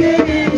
Délivré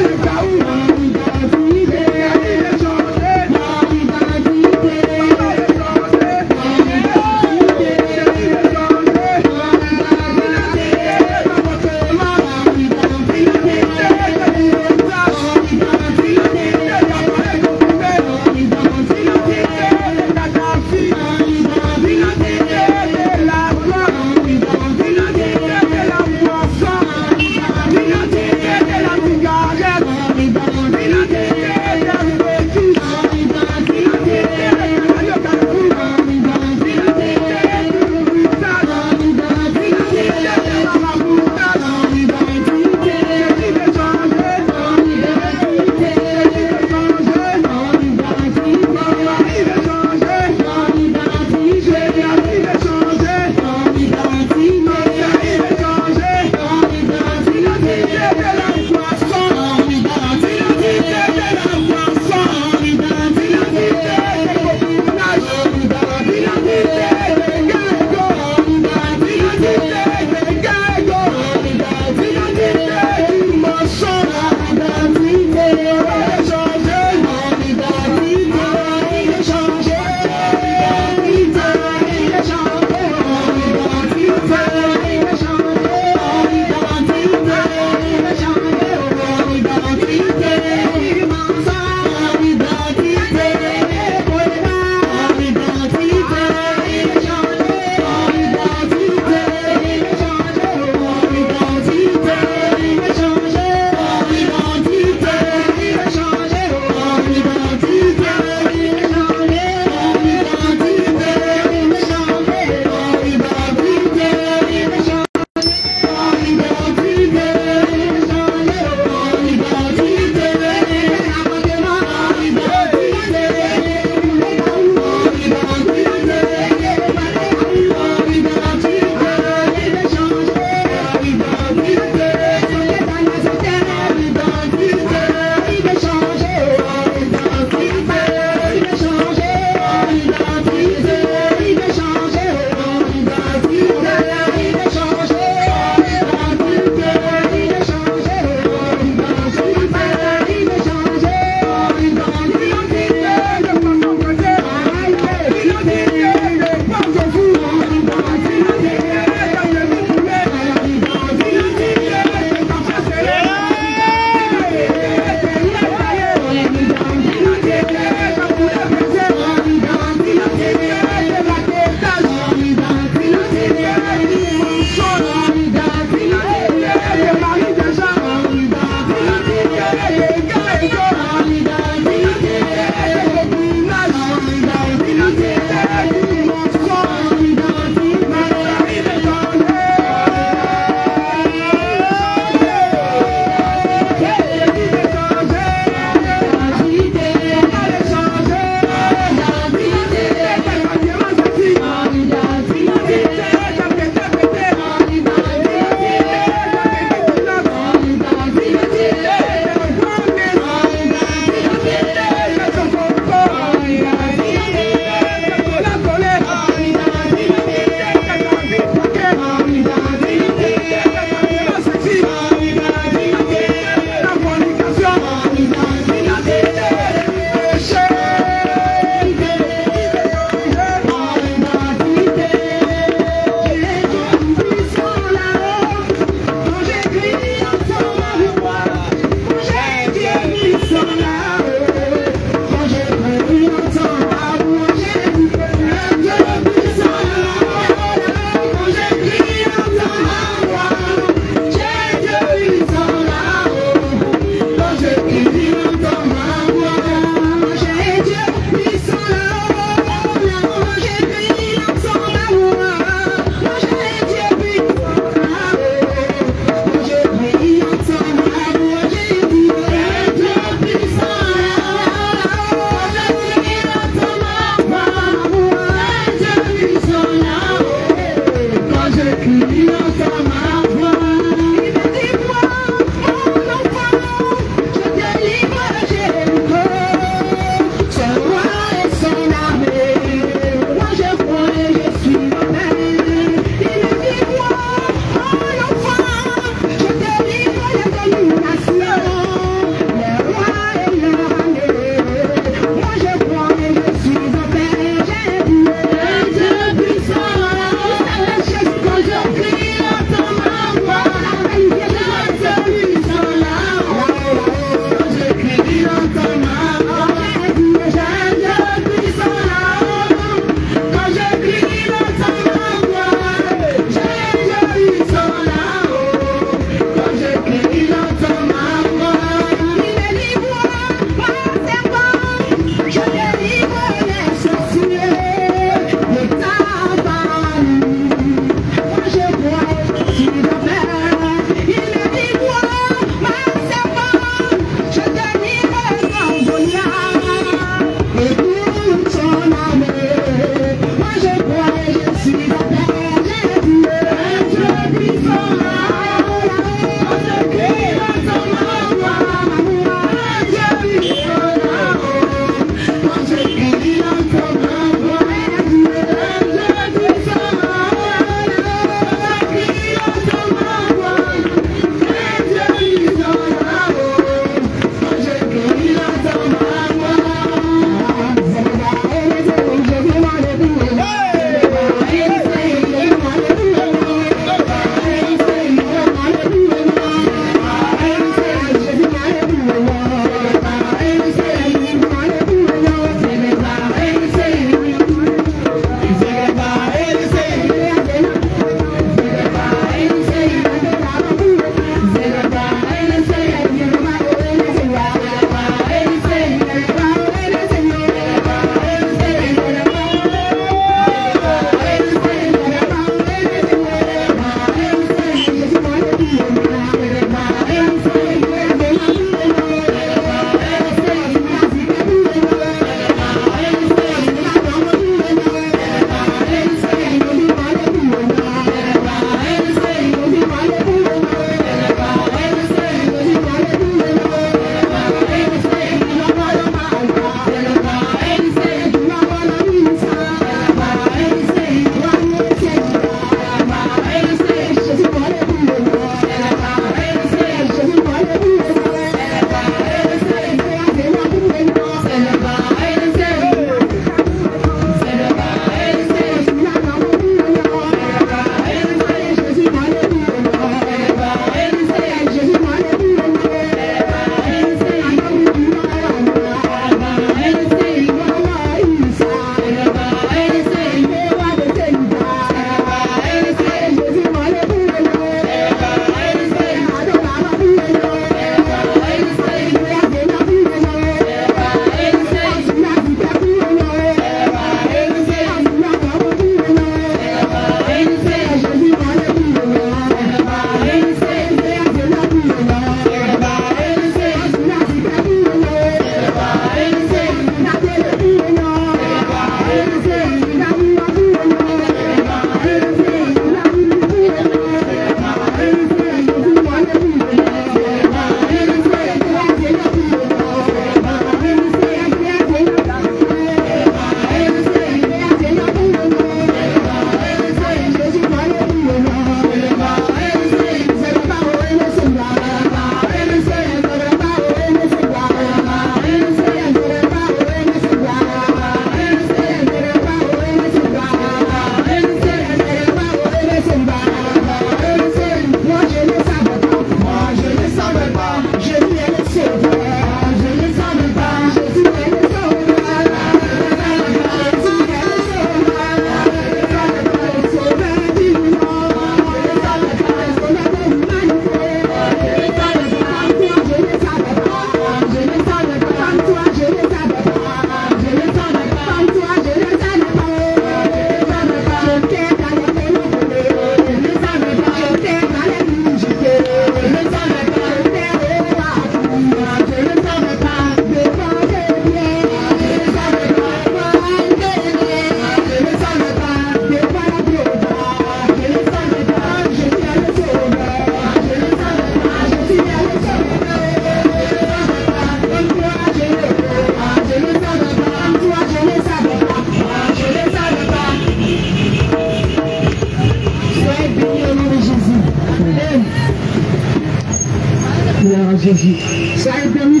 Jésus. Soyez bénis,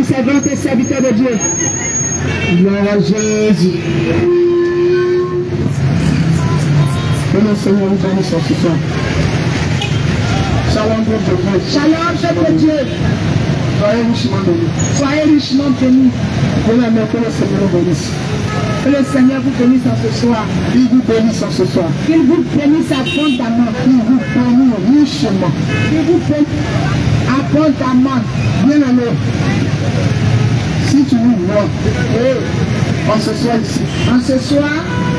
servantes et serviteurs de Dieu. Gloire à Jésus. Que le Seigneur nous bénisse ce soir. Shalom, peuple de Dieu. Shalom, peuple de Dieu. Soyez richement bénis. Soyez richement bénis. Que le Seigneur nous bénisse. Que le Seigneur vous bénisse en ce soir. Il vous bénisse en ce soir. Qu'il vous bénisse abondamment. Il vous bénisse richement. Il vous bénisse abondamment. Bien aimé. Si tu nous vois, en ce soir ici, en ce soir,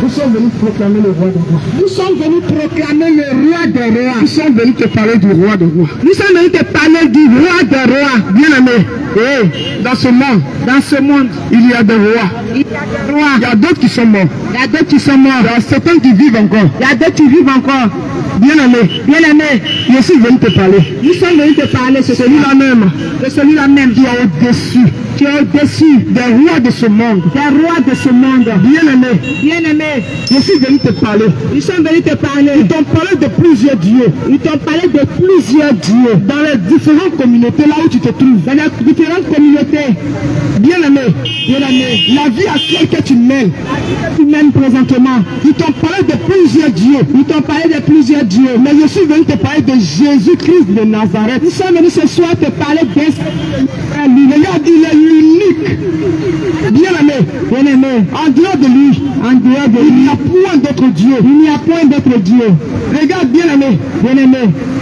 nous sommes venus proclamer le roi des rois. Nous sommes venus proclamer le roi des rois. Nous sommes venus te parler du roi des rois. Nous sommes venus te parler du roi des rois. Bien aimé. Dans ce monde, il y a des rois. Il y a des rois. Il y a d'autres qui sont morts. Il y a d'autres qui sont morts. Il y a certains qui vivent encore. Il y a d'autres qui vivent encore. Bien aimé, je suis venu te parler. Nous sommes venus te parler, c'est celui-là même. C'est celui-là même qui est au-dessus. Qui est au-dessus des rois de ce monde. Des rois de ce monde. Bien aimé, je suis venu te parler. Ils sont venus te parler. Ils t'ont parlé de plusieurs dieux. Ils t'ont parlé de plusieurs dieux. Dans les différentes communautés là où tu te trouves. Dans les différentes communautés. Bien aimé, la vie actuelle que tu mènes présentement. Ils t'ont parlé de plusieurs dieux. Ils t'ont parlé de plusieurs dieux. Mais je suis venu te parler de Jésus-Christ de Nazareth. Nous sommes venus ce soir te parler d'un. Regarde, il est unique. Bien aimé, en dehors de lui, il n'y a point d'autre Dieu. Il n'y a point d'autre Dieu. Regarde, bien aimé,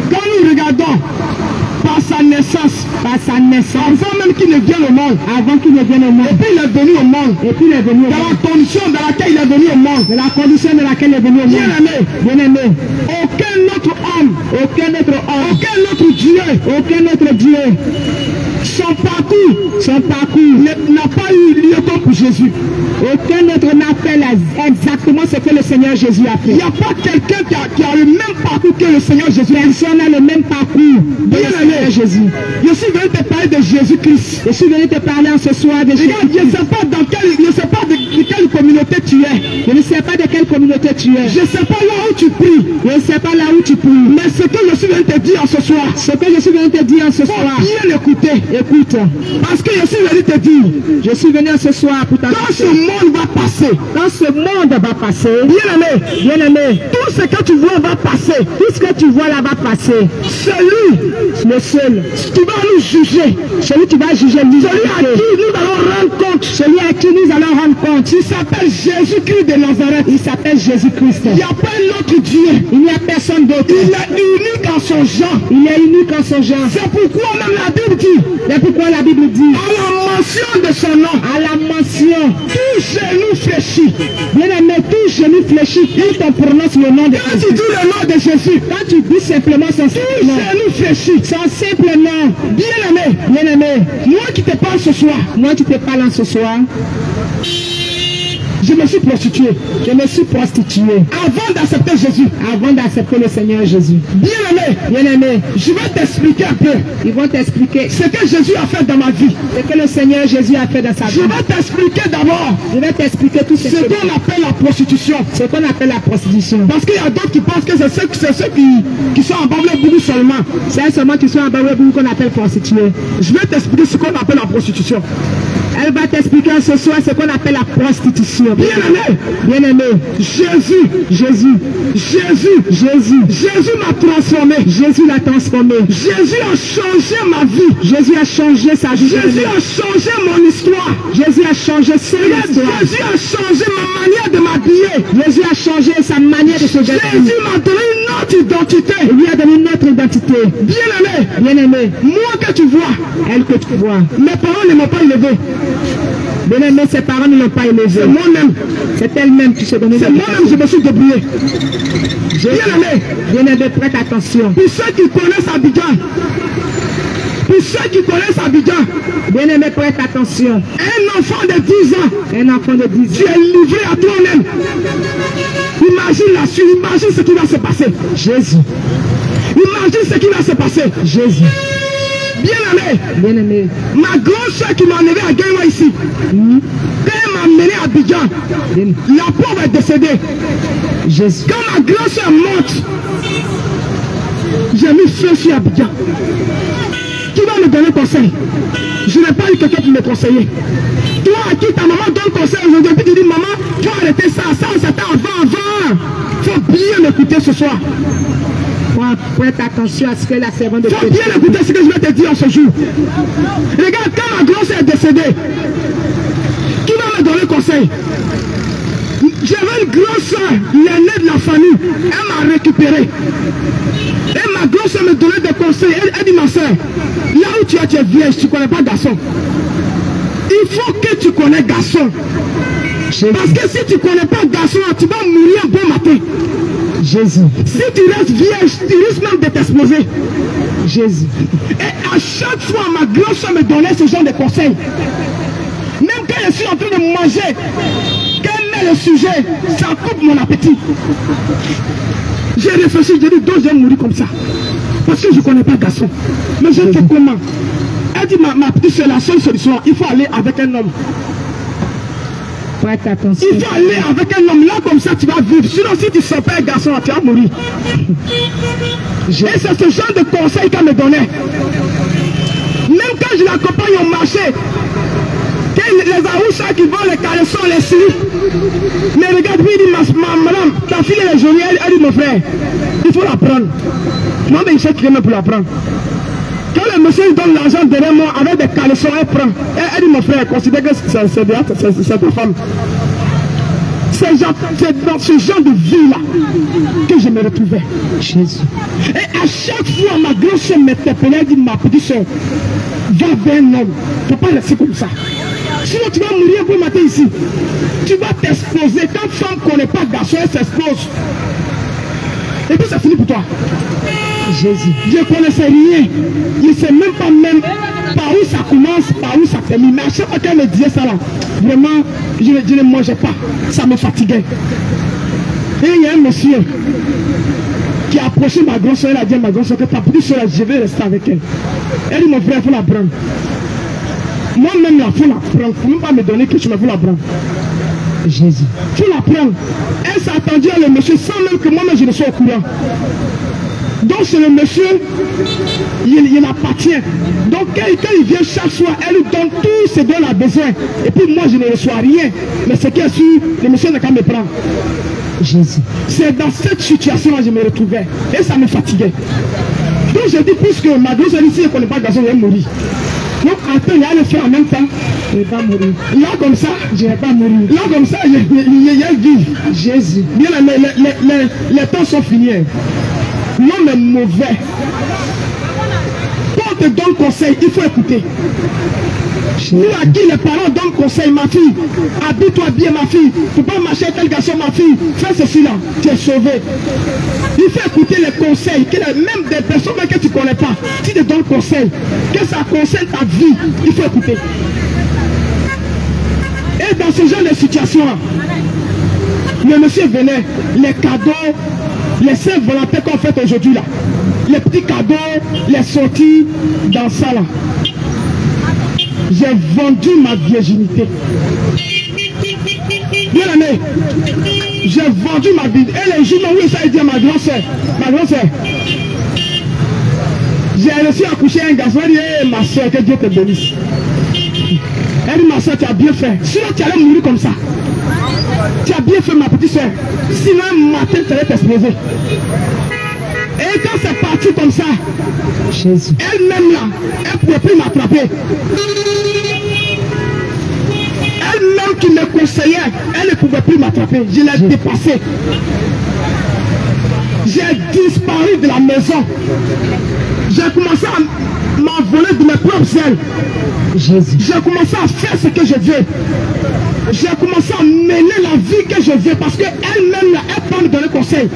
quand nous regardons par sa naissance, avant même qu'il ne vienne au monde, et puis il est venu au monde, dans la condition dans laquelle il est venu au monde, bien aimé, aucun autre homme, aucun autre Dieu, son parcours n'a pas eu lieu comme pour Jésus. Aucun autre n'a fait exactement ce que le Seigneur Jésus a fait. Il n'y a pas quelqu'un qui a le même parcours que le Seigneur Jésus. Personne n'a le même parcours de le Jésus. Je suis venu te parler de Jésus-Christ. Je suis venu te parler en ce soir de Jésus. Je ne sais pas de quelle communauté tu es. Je ne sais pas de quelle communauté tu es. Je ne sais pas là où tu pries. Mais ce que je suis venu te dire en ce soir. Bien écouter. Écoute. Parce que je suis venu te dire. Je suis venu ce soir pour t'annoncer. Quand ce monde va passer. Bien aimé. Tout ce que tu vois va passer. Tout ce que tu vois là va passer. Celui, le seul, qui va nous juger. Celui qui va juger. Celui à qui nous allons rendre compte. Il s'appelle Jésus-Christ de Nazareth. Il s'appelle Jésus-Christ. Il n'y a pas un autre Dieu. Il n'y a personne d'autre. Il est unique en son genre. C'est pourquoi même la Bible dit. À la mention de son nom. Tout genou fléchit. Bien aimé, tout genou fléchit. Quand on prononce le nom de Jésus. Quand tu dis le nom de Jésus. Quand tu dis simplement son simple nom. Tout genou fléchit. Son simple nom. Bien aimé. Moi qui te parle ce soir. Je me suis prostitué. Avant d'accepter Jésus. Avant d'accepter le Seigneur Jésus. Bien aimé. Je vais t'expliquer un peu. Ils vont t'expliquer ce que Jésus a fait dans ma vie. Ce que le Seigneur Jésus a fait dans sa vie. Je vais t'expliquer d'abord. Tout ce qu'on appelle la prostitution. Parce qu'il y a d'autres qui pensent que c'est ceux qui sont en Babel seulement. C'est seulement qui sont en Babel qu'on appelle prostituée. Je vais t'expliquer ce qu'on appelle la prostitution. Elle va t'expliquer ce soir ce qu'on appelle la prostitution. Bien aimé. Jésus m'a transformé. Jésus a changé ma vie. Jésus a changé sa vie. Jésus a changé mon histoire. Jésus a changé ma manière de m'habiller. Jésus a changé sa manière de se vêtir. Jésus m'a donné une autre identité. Il lui a donné une autre identité. Bien aimé. Moi que tu vois. Elle que tu vois. Mes parents ne m'ont pas élevé. Bien aimé, ses parents ne l'ont pas élevé. C'est moi-même. C'est elle-même qui se donne. C'est moi-même, je me suis débrouillé. Bien aimé, prête attention. Pour ceux qui connaissent Abidjan. Bien aimé, prête attention. Un enfant de 10 ans. Tu es livré à toi-même. Imagine la suite. Imagine ce qui va se passer. Jésus. Bien aimé. Ma grande soeur qui m'a enlevé à Gaïwa ici. Quand elle m'a amené à Abidjan, la pauvre est décédée. Jésus. Quand ma grande soeur monte, j'ai mis feu sur Abidjan. Qui va me donner conseil? Je n'ai pas eu quelqu'un pour me conseiller. Toi à qui ta maman donne conseil aujourd'hui, puis tu dis maman, tu as arrêté ça, c'était avant. Il faut bien écouter ce soir. Prête attention à ce que la servante de Dieu. Il faut bien écouter ce que je vais te dire en ce jour. Regarde, quand ma grosse est décédée, qui va me donner conseil? J'avais une grosse soeur, l'aînée de la famille. Elle m'a récupéré. Et ma grosse soeur me donnait des conseils. Elle dit ma soeur, là où tu es vierge, tu ne connais pas garçon. Il faut que tu connais garçon. Parce que si tu ne connais pas garçon, tu vas mourir un bon matin. Jésus. Si tu restes vierge, tu risques même de t'exploser. Jésus. Et à chaque fois, ma grosse soeur me donnait ce genre de conseils. Même quand je suis en train de manger, quel est le sujet? Ça coupe mon appétit. J'ai réfléchi, j'ai dit, donc je vais mourir comme ça. Parce que je ne connais pas garçon. Mais je fais comment? Elle dit, ma petite soeur, la seule solution, il faut aller avec un homme. Prête attention. Il faut aller avec un homme, là comme ça tu vas vivre. Sinon si tu ne sors pas un garçon, tu vas mourir. Et c'est ce genre de conseil qu'elle me donnait. Même quand je l'accompagne au marché, les arouchas qui vendent les caleçons, les slips. Mais regarde, lui il dit, madame, ta fille elle est jolie, elle dit mon frère, il faut la prendre. Moi mais il sait qu'il est même pour la prendre. Quand le monsieur donne l'argent derrière moi avec des caleçons, elle prend. Elle dit mon frère, considère que c'est ta femme. C'est dans ce genre de vie-là que je me retrouvais. Jésus. Et à chaque fois, ma grosse soeur m'interpellait, elle dit, ma petite soeur, va vers un homme. Il ne faut pas laisser comme ça. Sinon, tu vas mourir un peu matin ici. Tu vas t'exploser. Quand femme ne connaît pas garçon, elle s'explose. Et puis, ça finit pour toi. Jésus. Je ne connaissais rien. Je ne sais même pas même par où ça commence, par où ça termine. Mais à chaque fois qu'elle me disait ça là, vraiment, je ne mangeais pas. Ça me fatiguait. Et il y a un monsieur qui a approché ma grosse soeur, elle a dit à ma grosse soeur que ta petite soeur, je vais rester avec elle. Elle dit mon frère, il faut la prendre. Moi-même, il faut la prendre. Il ne faut même pas me donner quelque chose, mais il faut la prendre. Jésus. Il faut la prendre. Elle s'est attendue à le monsieur sans même que moi-même je ne sois au courant. Donc c'est le monsieur, il appartient. Donc quand il vient chaque soir, elle lui donne tout ce dont elle a besoin. Et puis moi je ne reçois rien. Mais ce qu'elle suit, le monsieur n'a qu'à me prendre. Jésus. C'est dans cette situation-là que je me retrouvais. Et ça me fatiguait. Donc je dis, puisque ma grosse ici ne connaît pas de garçon, elle va mourir. Donc attends, il y a le faire en même temps. Je ne vais pas mourir. Là comme ça, je ne vais pas mourir. Là comme ça, il y a une vie. Jésus. Bien, les temps sont finis. L'homme est mauvais. Quand on te donne conseil, il faut écouter. Nous à qui les parents donnent conseil, ma fille, habille-toi bien ma fille, tu peux pas marcher avec tel garçon ma fille, fais ceci là, tu es sauvé. Il faut écouter les conseils, même des personnes que tu ne connais pas, si tu te donnes conseil, que ça concerne ta vie, il faut écouter. Et dans ce genre de situation là, le monsieur venait, les cadeaux, les saints volontaires qu'on fait aujourd'hui là, les petits cadeaux, les sorties dans ça là. J'ai vendu ma virginité. Bien aimé, j'ai vendu ma vie. Et les jours où ça a dit à ma grande soeur, j'ai réussi à coucher un garçon. Elle dit, hey, ma soeur, que Dieu te bénisse. Elle dit, ma soeur, tu as bien fait. Sinon, tu allais mourir comme ça. Tu as bien fait, ma petite soeur. Sinon, un matin, tu allais t'exploser. Et quand c'est parti comme ça, elle-même là, elle ne pouvait plus m'attraper. Elle-même qui me conseillait, elle ne pouvait plus m'attraper. Je l'ai dépassé. J'ai disparu de la maison. J'ai commencé à m'envoler de mes propres ailes. J'ai commencé à faire ce que je veux. J'ai commencé à mener la vie que je veux parce qu'elle-même là, elle peut me donner conseil.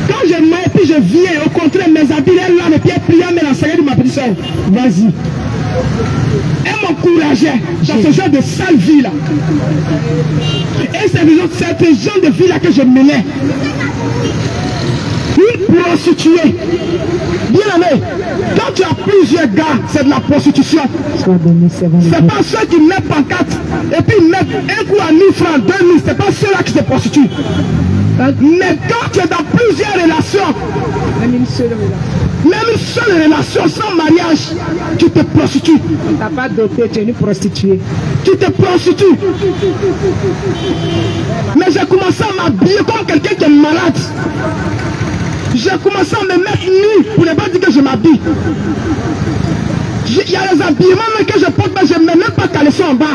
Quand je m'aille et puis je viens, au contraire, mes habits, elle là, et puis elle prie, elle me l'enseignait de ma petite soeur. Vas-y. Elle m'encourageait dans ce genre de sale vie là. Et c'est ce genre de vie là que je menais. Une prostituée. Bien aimé, quand tu as plusieurs gars, c'est de la prostitution. C'est pas ceux qui mettent pancarte et puis mettent un coup à 1000 francs, 2000, c'est pas ceux-là qui se prostituent. Mais quand tu es dans plusieurs relations, même une seule relation sans mariage, prostitues. Tu n'as pas doté, tu es une prostituée. Tu te prostitues. Mais j'ai commencé à m'habiller comme quelqu'un qui est malade. J'ai commencé à me mettre nu pour ne pas dire que je m'habille. Il y a les habillements même que je porte, mais je ne mets même pas caleçon en bas.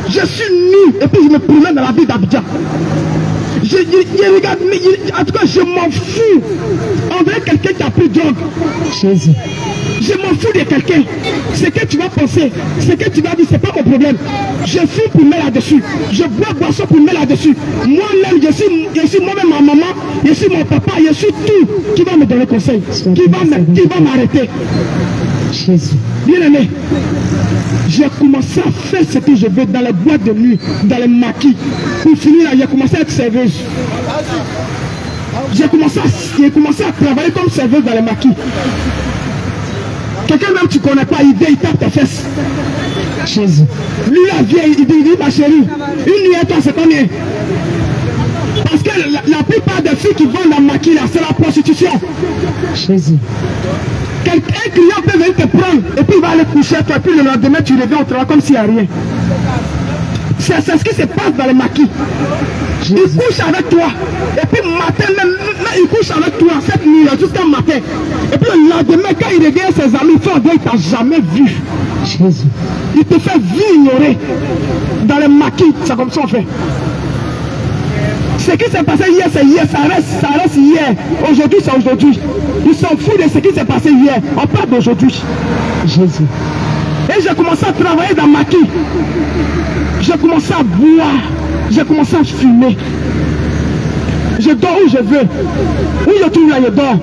Je suis nu et puis je me promène dans la ville d'Abidjan. Regarde, en tout cas, je m'en fous. On dirait quelqu'un qui a pris drogue. Jésus. Je m'en fous de quelqu'un. Ce que tu vas penser, ce que tu vas dire, c'est pas mon problème. Je fume pour mettre là-dessus. Je bois boisson pour mettre là-dessus. Moi-même, je suis moi-même ma maman, je suis mon papa, je suis tout. Qui va me donner conseil? Qui va m'arrêter? Jésus. Bien aimé, j'ai commencé à faire ce que je veux dans les boîtes de nuit, dans les maquis. Pour finir, j'ai commencé à être serveuse. J'ai commencé à travailler comme serveuse dans les maquis. Quelqu'un même tu ne connais pas, il vient, il tape tes fesses. Jésus. Lui là vient, il dit ma chérie, une nuit à toi c'est combien? Parce que la plupart des filles qui vendent la maquille là, c'est la prostitution. Jésus. Un client peut venir te prendre et puis il va aller coucher toi, et puis le lendemain tu reviens au travail comme s'il n'y a rien. C'est ce qui se passe dans les maquis. Il couche avec toi et puis matin même il couche avec toi cette nuit jusqu'à matin. Et puis le lendemain quand il regarde ses amis, il ne t'a jamais vu. Jésus. Il te fait ignorer. Dans les maquis, c'est comme ça on fait. Ce qui s'est passé hier, c'est hier, ça reste hier. Aujourd'hui, c'est aujourd'hui. Ils s'en foutent de ce qui s'est passé hier. On parle d'aujourd'hui. Jésus. Et j'ai commencé à travailler dans maquis. J'ai commencé à boire. J'ai commencé à fumer. Je dors où je veux. Où je trouve là, je dors.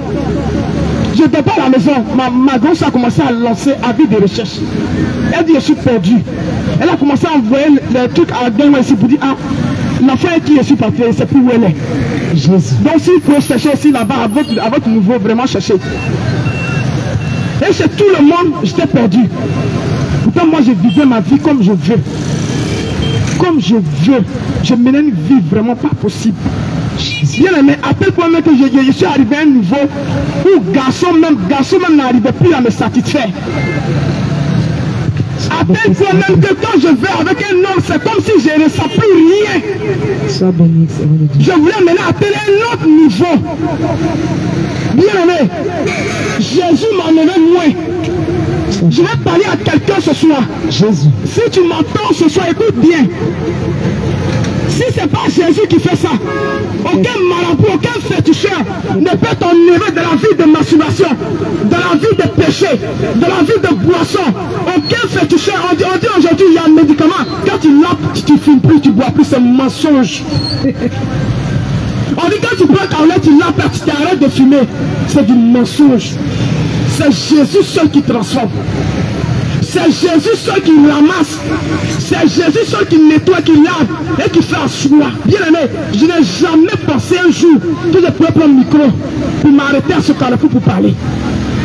Je ne dors pas à la maison. Ma grosse a commencé à lancer avis de recherche. Elle dit, je suis perdu. Elle a commencé à envoyer les trucs à Gagnon ici pour dire, ah, l'enfant qui je suis parti, je ne sais plus où elle est. Jésus. Donc s'il faut chercher aussi là-bas, à votre niveau, vraiment chercher. Et chez tout le monde, j'étais perdu. Pourtant, moi, je vivais ma vie comme je veux. Comme je veux. Je menais une vie vraiment pas possible. Bien aimé, à tel point même que je suis arrivé à un niveau où garçon même n'arrivait plus à me satisfaire. À tel point même que quand je vais avec un homme, c'est comme si je ne ressens plus rien. Sois béni, Seigneur Dieu. Je voulais maintenant atteindre un autre niveau. Bien aimé, Jésus m'a emmené loin. Je vais parler à quelqu'un ce soir. Jésus. Si tu m'entends ce soir, écoute bien. Si ce n'est pas Jésus qui fait ça, aucun marabout, aucun féticheur ne peut t'enlever de la vie de masturbation, de la vie de péché, de la vie de boisson. Aucun féticheur, on dit aujourd'hui il y a un médicament. Quand tu l'as, tu ne fumes plus, tu ne bois plus, c'est un mensonge. On dit quand tu prends ta lait, tu l'as, tu t'arrêtes de fumer. C'est du mensonge. C'est Jésus seul qui transforme. C'est Jésus seul qui ramasse. C'est Jésus seul qui nettoie, qui lave et qui fait asseoir. Bien aimé, je n'ai jamais pensé un jour que je pourrais prendre le micro pour m'arrêter à ce carrefour pour parler.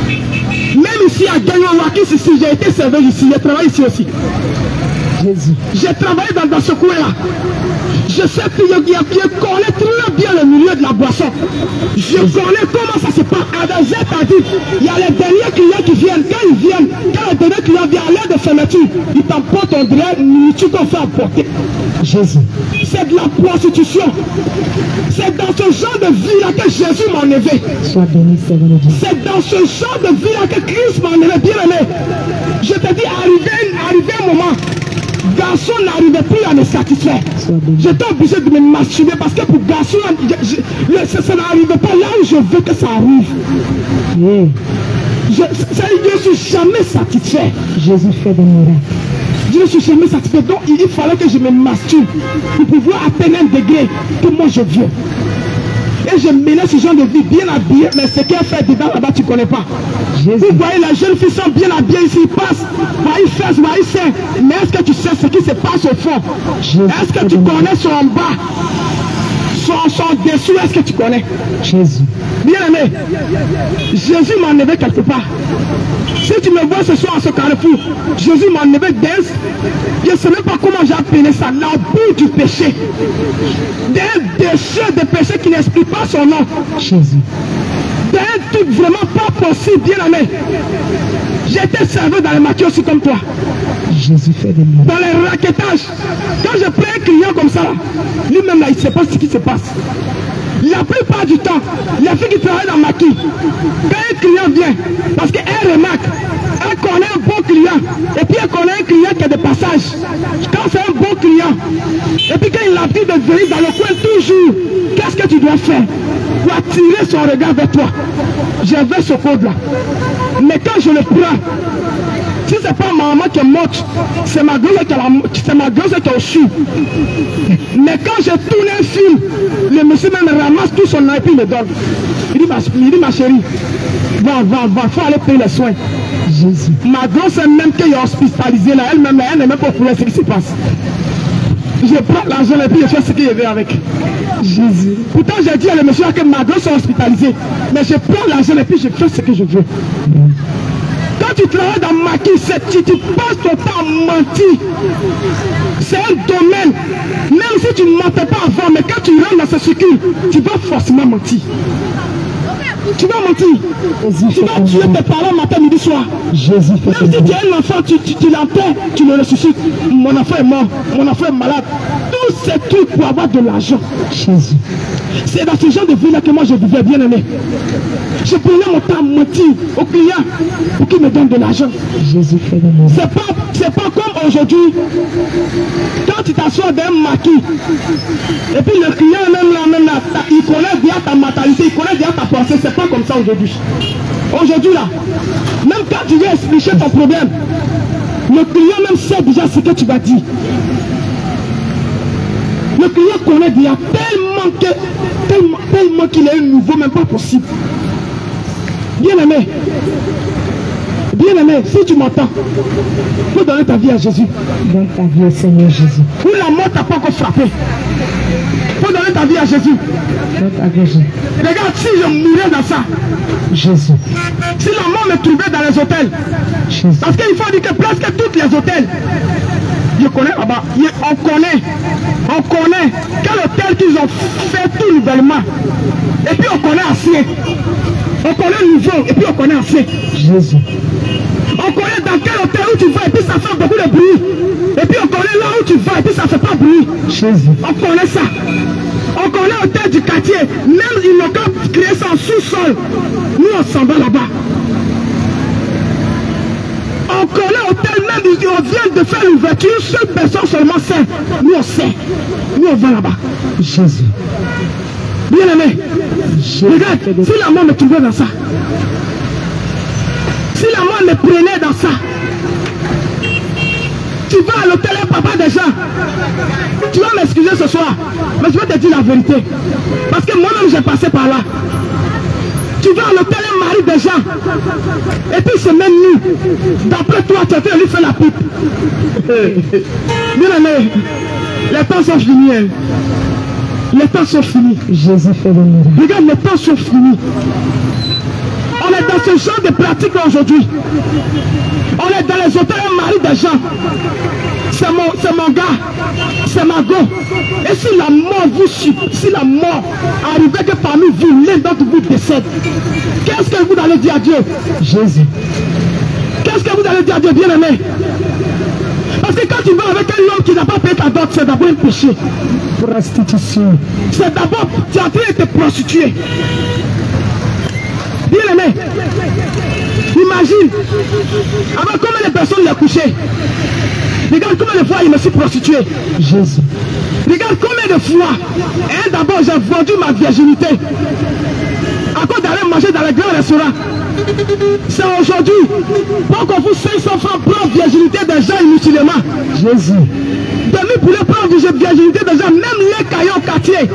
Même ici à Gagnon-Wakis, ici, j'ai été serveur ici, j'ai travaillé ici aussi. Jésus. J'ai travaillé dans ce coin-là. Je sais que je connais très bien le milieu de la boisson. Je connais comment ça se passe. Adazet a dit, il y a les derniers clients qui viennent. Quand ils viennent, quand les derniers clients viennent à l'heure de fermeture, ils t'emportent un direct, tu dois faire apporter. Jésus. C'est de la prostitution. C'est dans ce genre de vie-là que Jésus m'a enlevé. Sois béni, Seigneur Dieu. C'est dans ce genre de vie-là que Christ m'a enlevé. Bien aimé. Je te dis, arrivé un moment, garçon n'arrivait plus à me satisfaire. J'étais obligé de me masturber parce que pour garçon, ça n'arrivait pas là où je veux que ça arrive. Oui. Je ne suis jamais satisfait. Jésus fait des miracles. Je ne suis jamais satisfait. Donc il fallait que je me masturbe pour pouvoir atteindre un degré que moi je veux. Et je menais ce genre de vie bien habillé, mais ce qu'elle fait dedans là-bas, tu ne connais pas. Jésus. Vous voyez, les jeunes filles sont bien habillées ici, ils passent, ils fessent, ils serrent. Mais est-ce que tu sais ce qui se passe au fond? Est-ce que tu connais son en bas? Son dessous, est-ce que tu connais? Jésus. Bien aimé, Jésus m'a enlevé quelque part. Si tu me vois ce soir à ce carrefour, Jésus m'a enlevé d'ince. Je ne sais même pas comment j'ai appelé ça. La boue du péché. D'un déchet de péché qui n'explique pas son nom. Jésus. D'un tout vraiment pas possible, bien aimé. J'étais serveur dans les maquis aussi comme toi. Jésus fait des miracles. Dans les raquettages, quand je prends un client comme ça, lui-même là, il ne sait pas ce qui se passe. La plupart du temps, les filles qui travaillent dans maquis, quand un client vient, parce qu'elle remarque, elle connaît un bon client, et puis elle connaît un client qui a des passages. Quand c'est un bon client, et puis quand il a dit de venir dans le coin toujours, qu'est-ce que tu dois faire pour attirer son regard vers toi? J'avais ce code-là. Mais quand je le prends, si c'est pas ma maman qui est morte, c'est ma grosse qui est au chou. Mais quand je tourne un film, le monsieur même ramasse tout son œil et me donne. Il dit ma chérie, va, faut aller payer les soins. Jésus. Ma grosse même qui est hospitalisée là, elle-même, elle n'est même pas au courant de ce qui se passe. Je prends l'argent et puis je fais ce qu'il y avait avec. Jésus. Pourtant j'ai dit à le monsieur que ma grosse est hospitalisée. Mais je prends l'argent et puis je fais ce que je veux. Quand tu travailles dans maquis, tu passes ton temps à mentir. C'est un domaine. Même si tu ne mentais pas avant, mais quand tu rentres dans ce circuit, tu vas forcément mentir. Tu vas mentir. Tu vas tuer tes parents matin, midi, soir. Jésus fait Même si tu as un enfant, tu l'enterres, tu le ressuscites. Mon enfant est mort, mon enfant est malade. Tous ces trucs pour avoir de l'argent. Jésus. C'est dans ce genre de vie-là que moi je vivais, bien aimé. Je prenais mon temps à mentir aux clients pour qu'ils me donnent de l'argent. Jésus fait des miracles. C'est pas comme aujourd'hui. Quand tu t'assois d'un maquis, et puis le client même là, il connaît bien ta mentalité, il connaît bien ta pensée. C'est pas comme ça aujourd'hui. Aujourd'hui là, même quand tu viens expliquer ton problème, le client même sait déjà ce que tu vas dire. Le client connaît déjà tellement qu'il est nouveau, même pas possible. Bien aimé, si tu m'entends, il faut donner ta vie à Jésus. Donne ta vie au Seigneur Jésus. Où la mort t'a pas encore frappé. Il faut donner ta vie à Jésus. Donne ta vie à Jésus. Regarde, si je mourais dans ça, Jésus. si la mort me trouvait dans les hôtels, Jésus. parce qu'il faut dire que presque tous les hôtels, je connais là-bas, on connaît quel hôtel qu'ils ont fait tout nouvellement. Et puis on connaît ancien. On connaît nouveau et puis on connaît ancien. Jésus. On connaît dans quel hôtel où tu vas et puis ça fait beaucoup de bruit. Et puis on connaît là où tu vas et puis ça ne fait pas bruit. Jésus. On connaît ça. On connaît l'hôtel du quartier. Même ils n'ont qu'à créer ça en sous-sol. Nous on s'en va là-bas. On connaît l'hôtel même, on vient de faire l'ouverture, une seule personne seulement sait. Nous on sait. Nous on va là-bas. Jésus. Bien aimé. Regarde, si la mort me trouvait dans ça, si la mort me prenait dans ça, tu vas à l'hôtel papa déjà. Tu vas m'excuser ce soir, mais je vais te dire la vérité. Parce que moi-même j'ai passé par là. Tu vas à l'hôtel mari déjà. Et puis c'est même nous. D'après toi, tu as fait lui faire la pipe. Bien aimé, les temps sont finis. Les temps sont finis. Jésus fait des miracles. Regarde, les temps sont finis. On est dans ce genre de pratique aujourd'hui. On est dans les hôtels mari des gens. C'est mon gars. C'est ma go. Et si la mort arrivait que parmi vous, l'un d'entre vous décède, qu'est-ce que vous allez dire à Dieu? Jésus. Qu'est-ce que vous allez dire à Dieu, bien aimé? Parce que quand tu vas avec un homme qui n'a pas payé ta dot, c'est d'abord un péché. Prostitution. C'est d'abord, tu es en train de te prostituer. Bien aimé, imagine, avant combien de personnes il a couché? Regarde combien de fois il me suis prostitué. Jésus. Regarde combien de fois. Et d'abord j'ai vendu ma virginité. À cause d'aller manger dans les grands restaurants. C'est aujourd'hui. Pour qu'on vous 500 francs prendre virginité des gens inutilement. Jésus. Demi pour les prendre virginité des gens, même les caillots quartier.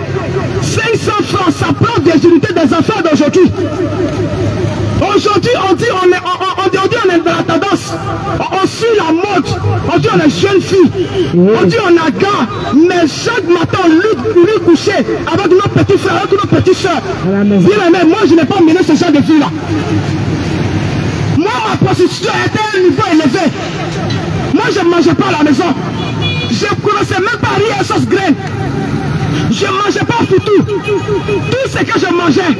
500 francs, ça prend virginité des enfants d'aujourd'hui. Aujourd'hui, on dit on est dans la tendance. On suit la mode. On dit on est jeune fille. On dit on a gars. Mais chaque matin, on lui coucher avec nos petits frères, avec nos petites soeurs. Bien aimé, moi je n'ai pas mené ce genre de vie là. Moi, ma prostitution était à un niveau élevé. Moi, je ne mangeais pas à la maison. Je ne connaissais même pas rien sauce graine. Je ne mangeais pas foutu. Tout ce que je mangeais,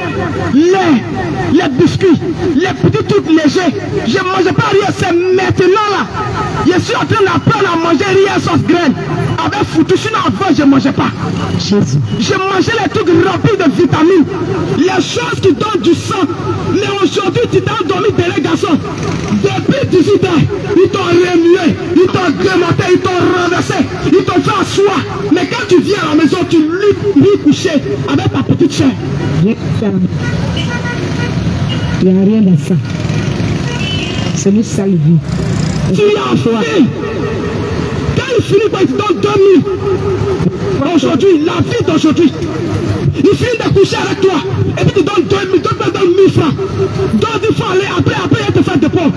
les biscuits, les petits trucs légers, je ne mangeais pas rien. C'est maintenant là. Je suis en train d'apprendre à manger rien sauce graine. Avec foutu, sinon avant je ne mangeais pas. Jésus. Je mangeais les trucs remplis de vitamines. Les choses qui donnent du sang. Mais aujourd'hui, tu t'as dormi derrière les garçons. Depuis 18 ans, ils t'ont remué, ils t'ont démonté, ils t'ont renversé, ils t'ont fait asseoir. Mais quand tu viens à la maison, tu lui coucher avec ta petite chair. Il n'y a rien dans ça. C'est une sale vie. Tu as fait. Quand il finit par te donner 2000, aujourd'hui, la vie d'aujourd'hui, il finit de coucher avec toi, et puis tu donnes 2000, tu donnes 1000 francs. Donne 10 francs, après il te fait des pompes.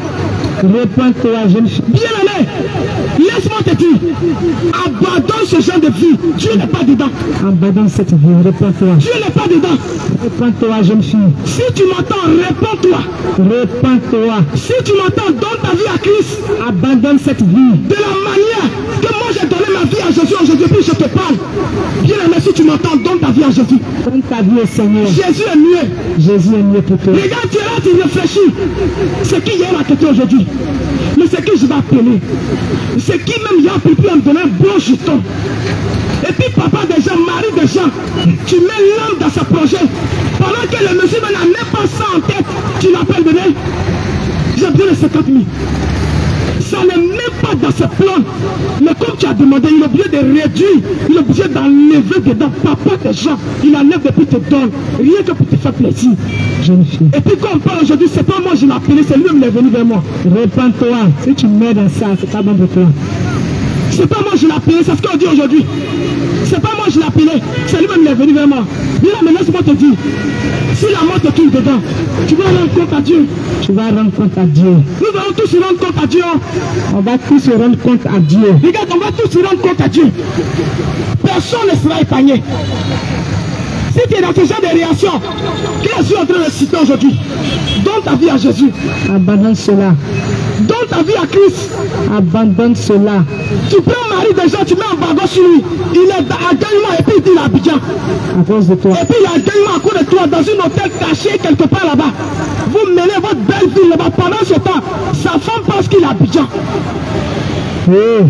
Réponds-toi, jeune fille. Bien aimé, laisse-moi te dire, abandonne ce genre de vie. Dieu n'est pas dedans. Abandonne cette vie, réponds-toi. Dieu n'est pas dedans. Réponds-toi, jeune fille. Si tu m'entends, réponds-toi. Réponds-toi. Si tu m'entends, donne ta vie à Christ. Abandonne cette vie. De la manière que moi j'ai donné ma vie à Jésus aujourd'hui, puis je te parle. Bien aimé, si tu m'entends, donne ta vie à Jésus. Donne ta vie au Seigneur. Jésus est mieux. Jésus est mieux pour toi. Regarde, tu es là, tu réfléchis. C'est qui hier a quitté aujourd'hui? Mais c'est qui je vais appeler? C'est qui même hier pu me donner un bon jeton? Et puis papa des gens, mari des gens, tu mets l'âme dans ce projet. Pendant que le monsieur n'a même pas ça en tête, tu l'appelles Béné. J'ai besoin de 50 000. Ça n'est même pas dans ce plan. Mais comme tu as demandé, il est obligé de réduire, il est obligé d'enlever dedans. Papa des gens, il enlève et puis te donne. Rien que pour te faire plaisir. Jeune fille. Et puis quand on parle aujourd'hui, c'est pas moi je l'ai appelé, c'est lui qui est venu vers moi. Réponds-toi. Si tu mets dans ça, c'est pas bon pour toi. C'est pas moi je l'ai appelé, c'est ce qu'on dit aujourd'hui. C'est pas moi je l'ai appelé, c'est lui-même qui est venu vers moi. Bien là, maintenant, laisse-moi te dire, si la mort te trouve dedans, tu vas rendre compte à Dieu. Tu vas rendre compte à Dieu. Nous allons tous se rendre compte à Dieu. On va tous se rendre compte à Dieu. Regarde, on va tous se rendre compte à Dieu. Personne ne sera épargné. Si tu es dans ce genre de réaction, que je suis en train de citer aujourd'hui, donne ta vie à Jésus. Abandonne cela. Donne ta vie à Christ. Abandonne cela. Tu prends mari des gens, tu mets un bagot sur lui. Il est à Gagnement et puis il dit il est à Abidjan. À cause de toi. Et puis il est à Gagnement à cause de toi, dans une hôtel caché quelque part là-bas. Vous menez votre belle vie là-bas. Pendant ce temps, sa femme pense qu'il est à Abidjan. Oui.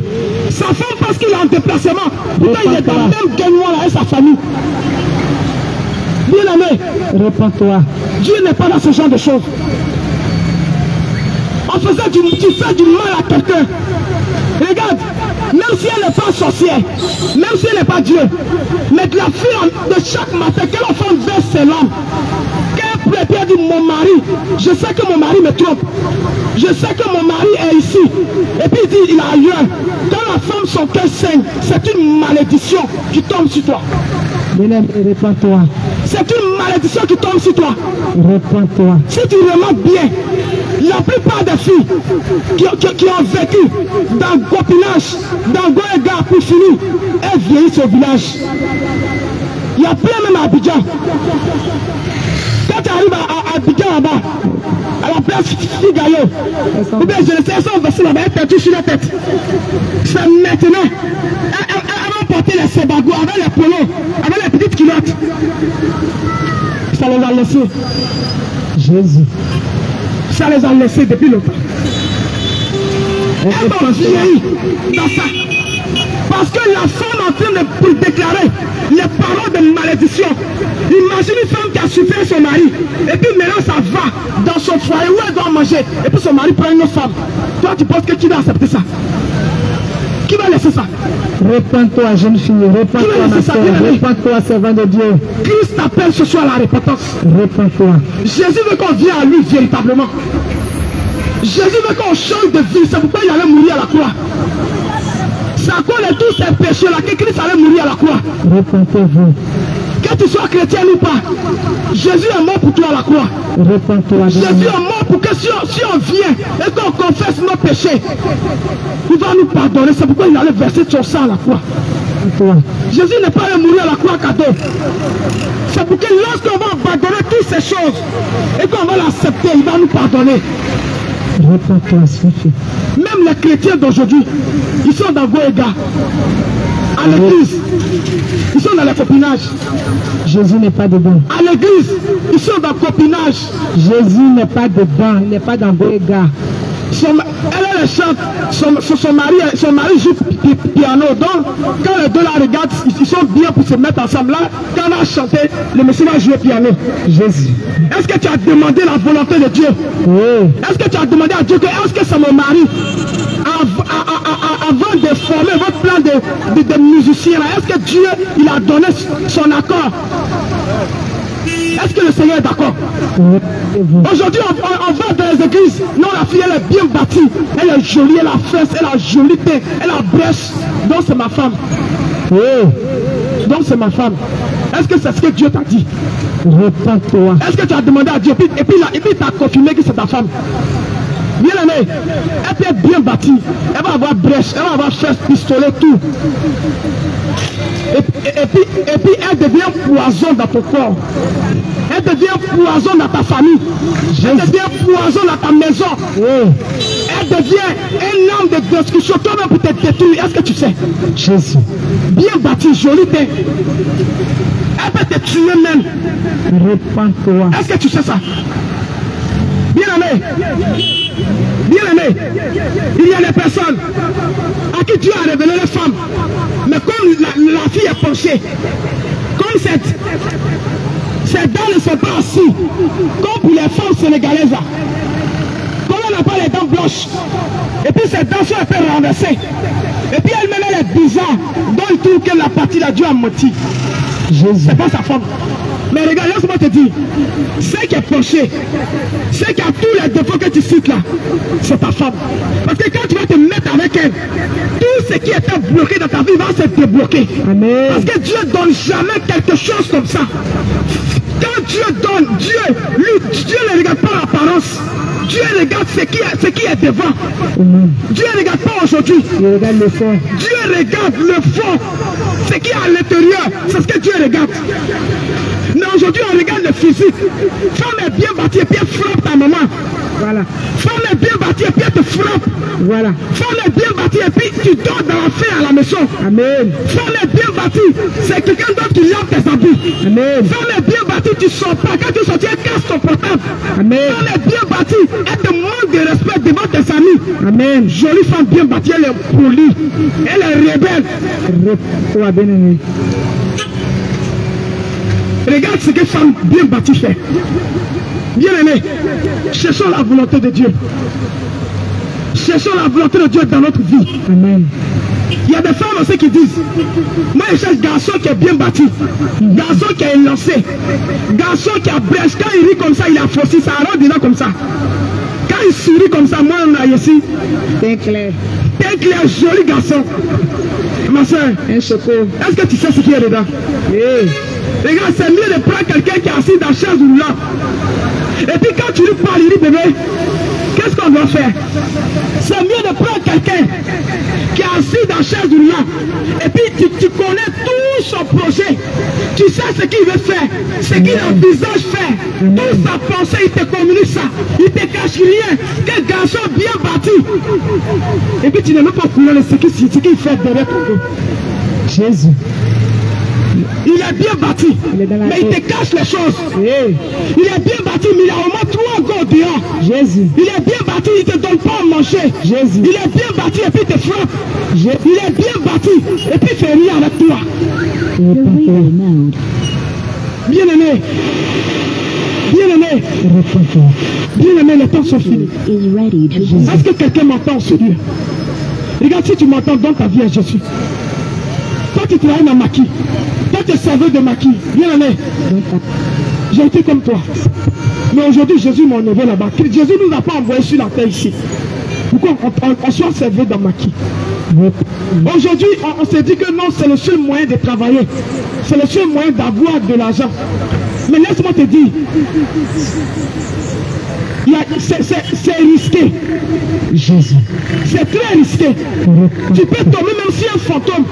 Sa femme pense qu'il est en déplacement. Pourtant il est dans le même Gagnement là avec sa famille. Bien aimé, Réponds-toi. Dieu n'est pas dans ce genre de choses. En faisant tu fais du mal à quelqu'un. Regarde, même si elle n'est pas sorcière, même si elle n'est pas Dieu, mais de la fille de chaque matin, qu'elle enfant verse ses larmes, qu'elle prépare dit mon mari, je sais que mon mari me trompe, je sais que mon mari est ici, et puis il dit il est ailleurs. Quand la femme son cœur saigne, c'est une malédiction qui tombe sur toi. Réponds-toi. C'est une malédiction qui tombe sur toi. Réponds-toi. Si tu remarques bien, la plupart des filles qui ont vécu dans Gopinage, dans Goéga pour finir, elles vieillissent au village. Il y a plein même à Abidjan. Quand tu arrives à Abidjan là-bas, à la place Figayo, ou bien je ne sais, elles sont versées là-bas, elles perdues sur la tête. C'est maintenant. Elles vont porter les sebagos avec les polos, avec les petites culottes. Ça les a laissés. Jésus. Ça les a laissés depuis longtemps. Elles vont vieillir dans ça. Parce que la femme est en train de déclarer les paroles de malédiction. Imagine une femme qui a souffert son mari. Et puis maintenant ça va dans son foyer où elle doit manger. Et puis son mari prend une autre femme. Toi tu penses que tu vas accepter ça? Qui va laisser ça? Réponds-toi, jeune fille. Réponds-toi, ma soeur. Réponds-toi, servant de Dieu. Christ appelle ce soir à la repentance. Réponds-toi. Jésus veut qu'on vienne à lui véritablement. Jésus veut qu'on change de vie. C'est pourquoi il allait mourir à la croix. C'est à cause de tous ces péchés-là que Christ allait mourir à la croix. Répentez-vous. Que tu sois chrétien ou pas, Jésus est mort pour toi à la croix. Réponds-toi. Jésus est mort pour que si on vient et qu'on confesse nos péchés, il va nous pardonner. C'est pourquoi il allait verser son sang à la croix. Jésus n'est pas allé mourir à la croix cadeau. C'est pour que lorsqu'on va abandonner toutes ces choses et qu'on va l'accepter, il va nous pardonner. Réponds-toi, suffit. Même les chrétiens d'aujourd'hui, ils sont dans Goéga, à l'église. Ils sont dans le copinage. Jésus n'est pas dedans. À l'église, ils sont dans le copinage. Jésus n'est pas dedans. Il n'est pas dans vos égards. Elle chante, son mari joue piano. Donc, quand les deux la regardent, ils sont bien pour se mettre ensemble. Là, quand on a chanté, le monsieur va jouer piano. Jésus. Est-ce que tu as demandé la volonté de Dieu? Oui. Est-ce que tu as demandé à Dieu que est-ce que c'est mon mari? Avant de former votre plan de musicien, est-ce que Dieu il a donné son accord? Est-ce que le Seigneur est d'accord? Aujourd'hui, on va dans les églises. Non, la fille, elle est bien bâtie. Elle est jolie, elle a fesse, elle a joli teint, elle a brèche. Donc, c'est ma femme. Oui. Donc, c'est ma femme. Est-ce que c'est ce que Dieu t'a dit? Repends-toi. Est-ce que tu as demandé à Dieu? Et puis il t'a confirmé que c'est ta femme. Bien aimé, elle peut être bien bâtie. Elle va avoir brèche, elle va avoir fesse, pistolet, tout. Et puis elle devient poison dans ton corps. Elle devient poison dans ta famille. Elle devient poison dans ta maison. Elle devient un homme de destruction, toi-même pour te détruire. Est-ce que tu sais? Jésus. Bien bâti, joli. Elle peut te tuer même. Repends-toi. Est-ce que tu sais ça? Bien aimé. Bien aimé. Il y a des personnes à qui Dieu a révélé les femmes. Mais comme la fille est penchée, comme ces dents ne sont pas assis, comme pour les femmes sénégalaises, comme elle n'a pas les dents blanches, et puis ces dents sont un peu renversées, et puis elle-même elle est bizarre, donc il trouve que la partie là Dieu a menti. C'est pas sa femme. Mais regarde, laisse-moi te dire, c'est qui est penché, c'est qui a tous les défauts que tu cites là, c'est ta femme. Parce que quand tu vas te mettre avec elle, tout ce qui était bloqué dans ta vie va se débloquer. Amen. Parce que Dieu ne donne jamais quelque chose comme ça. Quand Dieu donne, Dieu ne regarde pas l'apparence. Dieu regarde ce qui est devant. Dieu ne regarde pas aujourd'hui. Il regarde le fond. Dieu regarde le fond. Ce qui est à l'intérieur, c'est ce que Dieu regarde. Mais aujourd'hui, on regarde le physique. Femme est bien bâtie et puis elle frappe ta maman. Voilà. Femme est bien bâtie et puis elle te frappe. Voilà. Femme est bien bâtie et puis tu dors dans la faim à la maison. Amen. Femme est bien bâtie, c'est quelqu'un d'autre qui lave tes habits. Amen. Femme est bien bâtie, tu sors pas. Quand tu sors, elle casse ton portable. Amen. Femme est bien bâtie, elle te manque de respect devant tes amis. Amen. Jolie femme bien bâtie, elle est polie, elle est rebelle. Repends-toi, bien-aimé. Regarde ce que femme bien bâtie fait. Bien aimé, cherchons la volonté de Dieu. Cherchons la volonté de Dieu dans notre vie. Amen. Il y a des femmes aussi qui disent, moi je cherche garçon qui est bien bâti, garçon qui est lancé, garçon qui a brèche, quand il rit comme ça, il a faussé, ça rend dedans comme ça. Quand il sourit comme ça, moi on a ici, Teint clair. teint clair, joli garçon. Ma soeur, Un chocolat. est-ce que tu sais ce qu'il y a dedans? Hey. Regarde, c'est mieux de prendre quelqu'un qui est assis dans la chaise roulante. Et puis quand tu lui parles, il dit bébé, qu'est-ce qu'on doit faire? C'est mieux de prendre quelqu'un qui est assis dans la chaise roulante. Et puis tu connais tout son projet. Tu sais ce qu'il veut faire, ce qu'il envisage faire. Toute sa pensée, il te communique ça. Il ne te cache rien. Quel garçon bien bâti. Et puis tu n'es même pas au courant de ce qu'il fait derrière ton dos. Jésus. Il est bien bâti, est dans la mais il tête. te cache les choses. Hey. Il est bien bâti, mais il a au moins 3 gars dehors. Jésus. Il est bien bâti, il ne te donne pas à manger. Jésus. Il est bien bâti et puis il te frappe. Jésus. Il est bien bâti et puis il fait rien avec toi. Repends-toi. Bien aimé. Bien aimé. Repends-toi. Bien aimé, les temps sont finis. Is ready to Est-ce que quelqu'un m'entend ce Dieu? Regarde, si tu m'entends, donne ta vie à Jésus. Toi qui travailles dans maquis, toi tu es serveur de maquis, bien aimé. J'ai été comme toi. Mais aujourd'hui, Jésus m'a enlevé là-bas. Jésus ne nous a pas envoyé sur la terre ici. Pourquoi on soit serveur dans maquis? Aujourd'hui, on s'est dit que non, c'est le seul moyen de travailler. C'est le seul moyen d'avoir de l'argent. Mais laisse-moi te dire, c'est risqué. Jésus. C'est très risqué. Tu peux tomber même si un fantôme.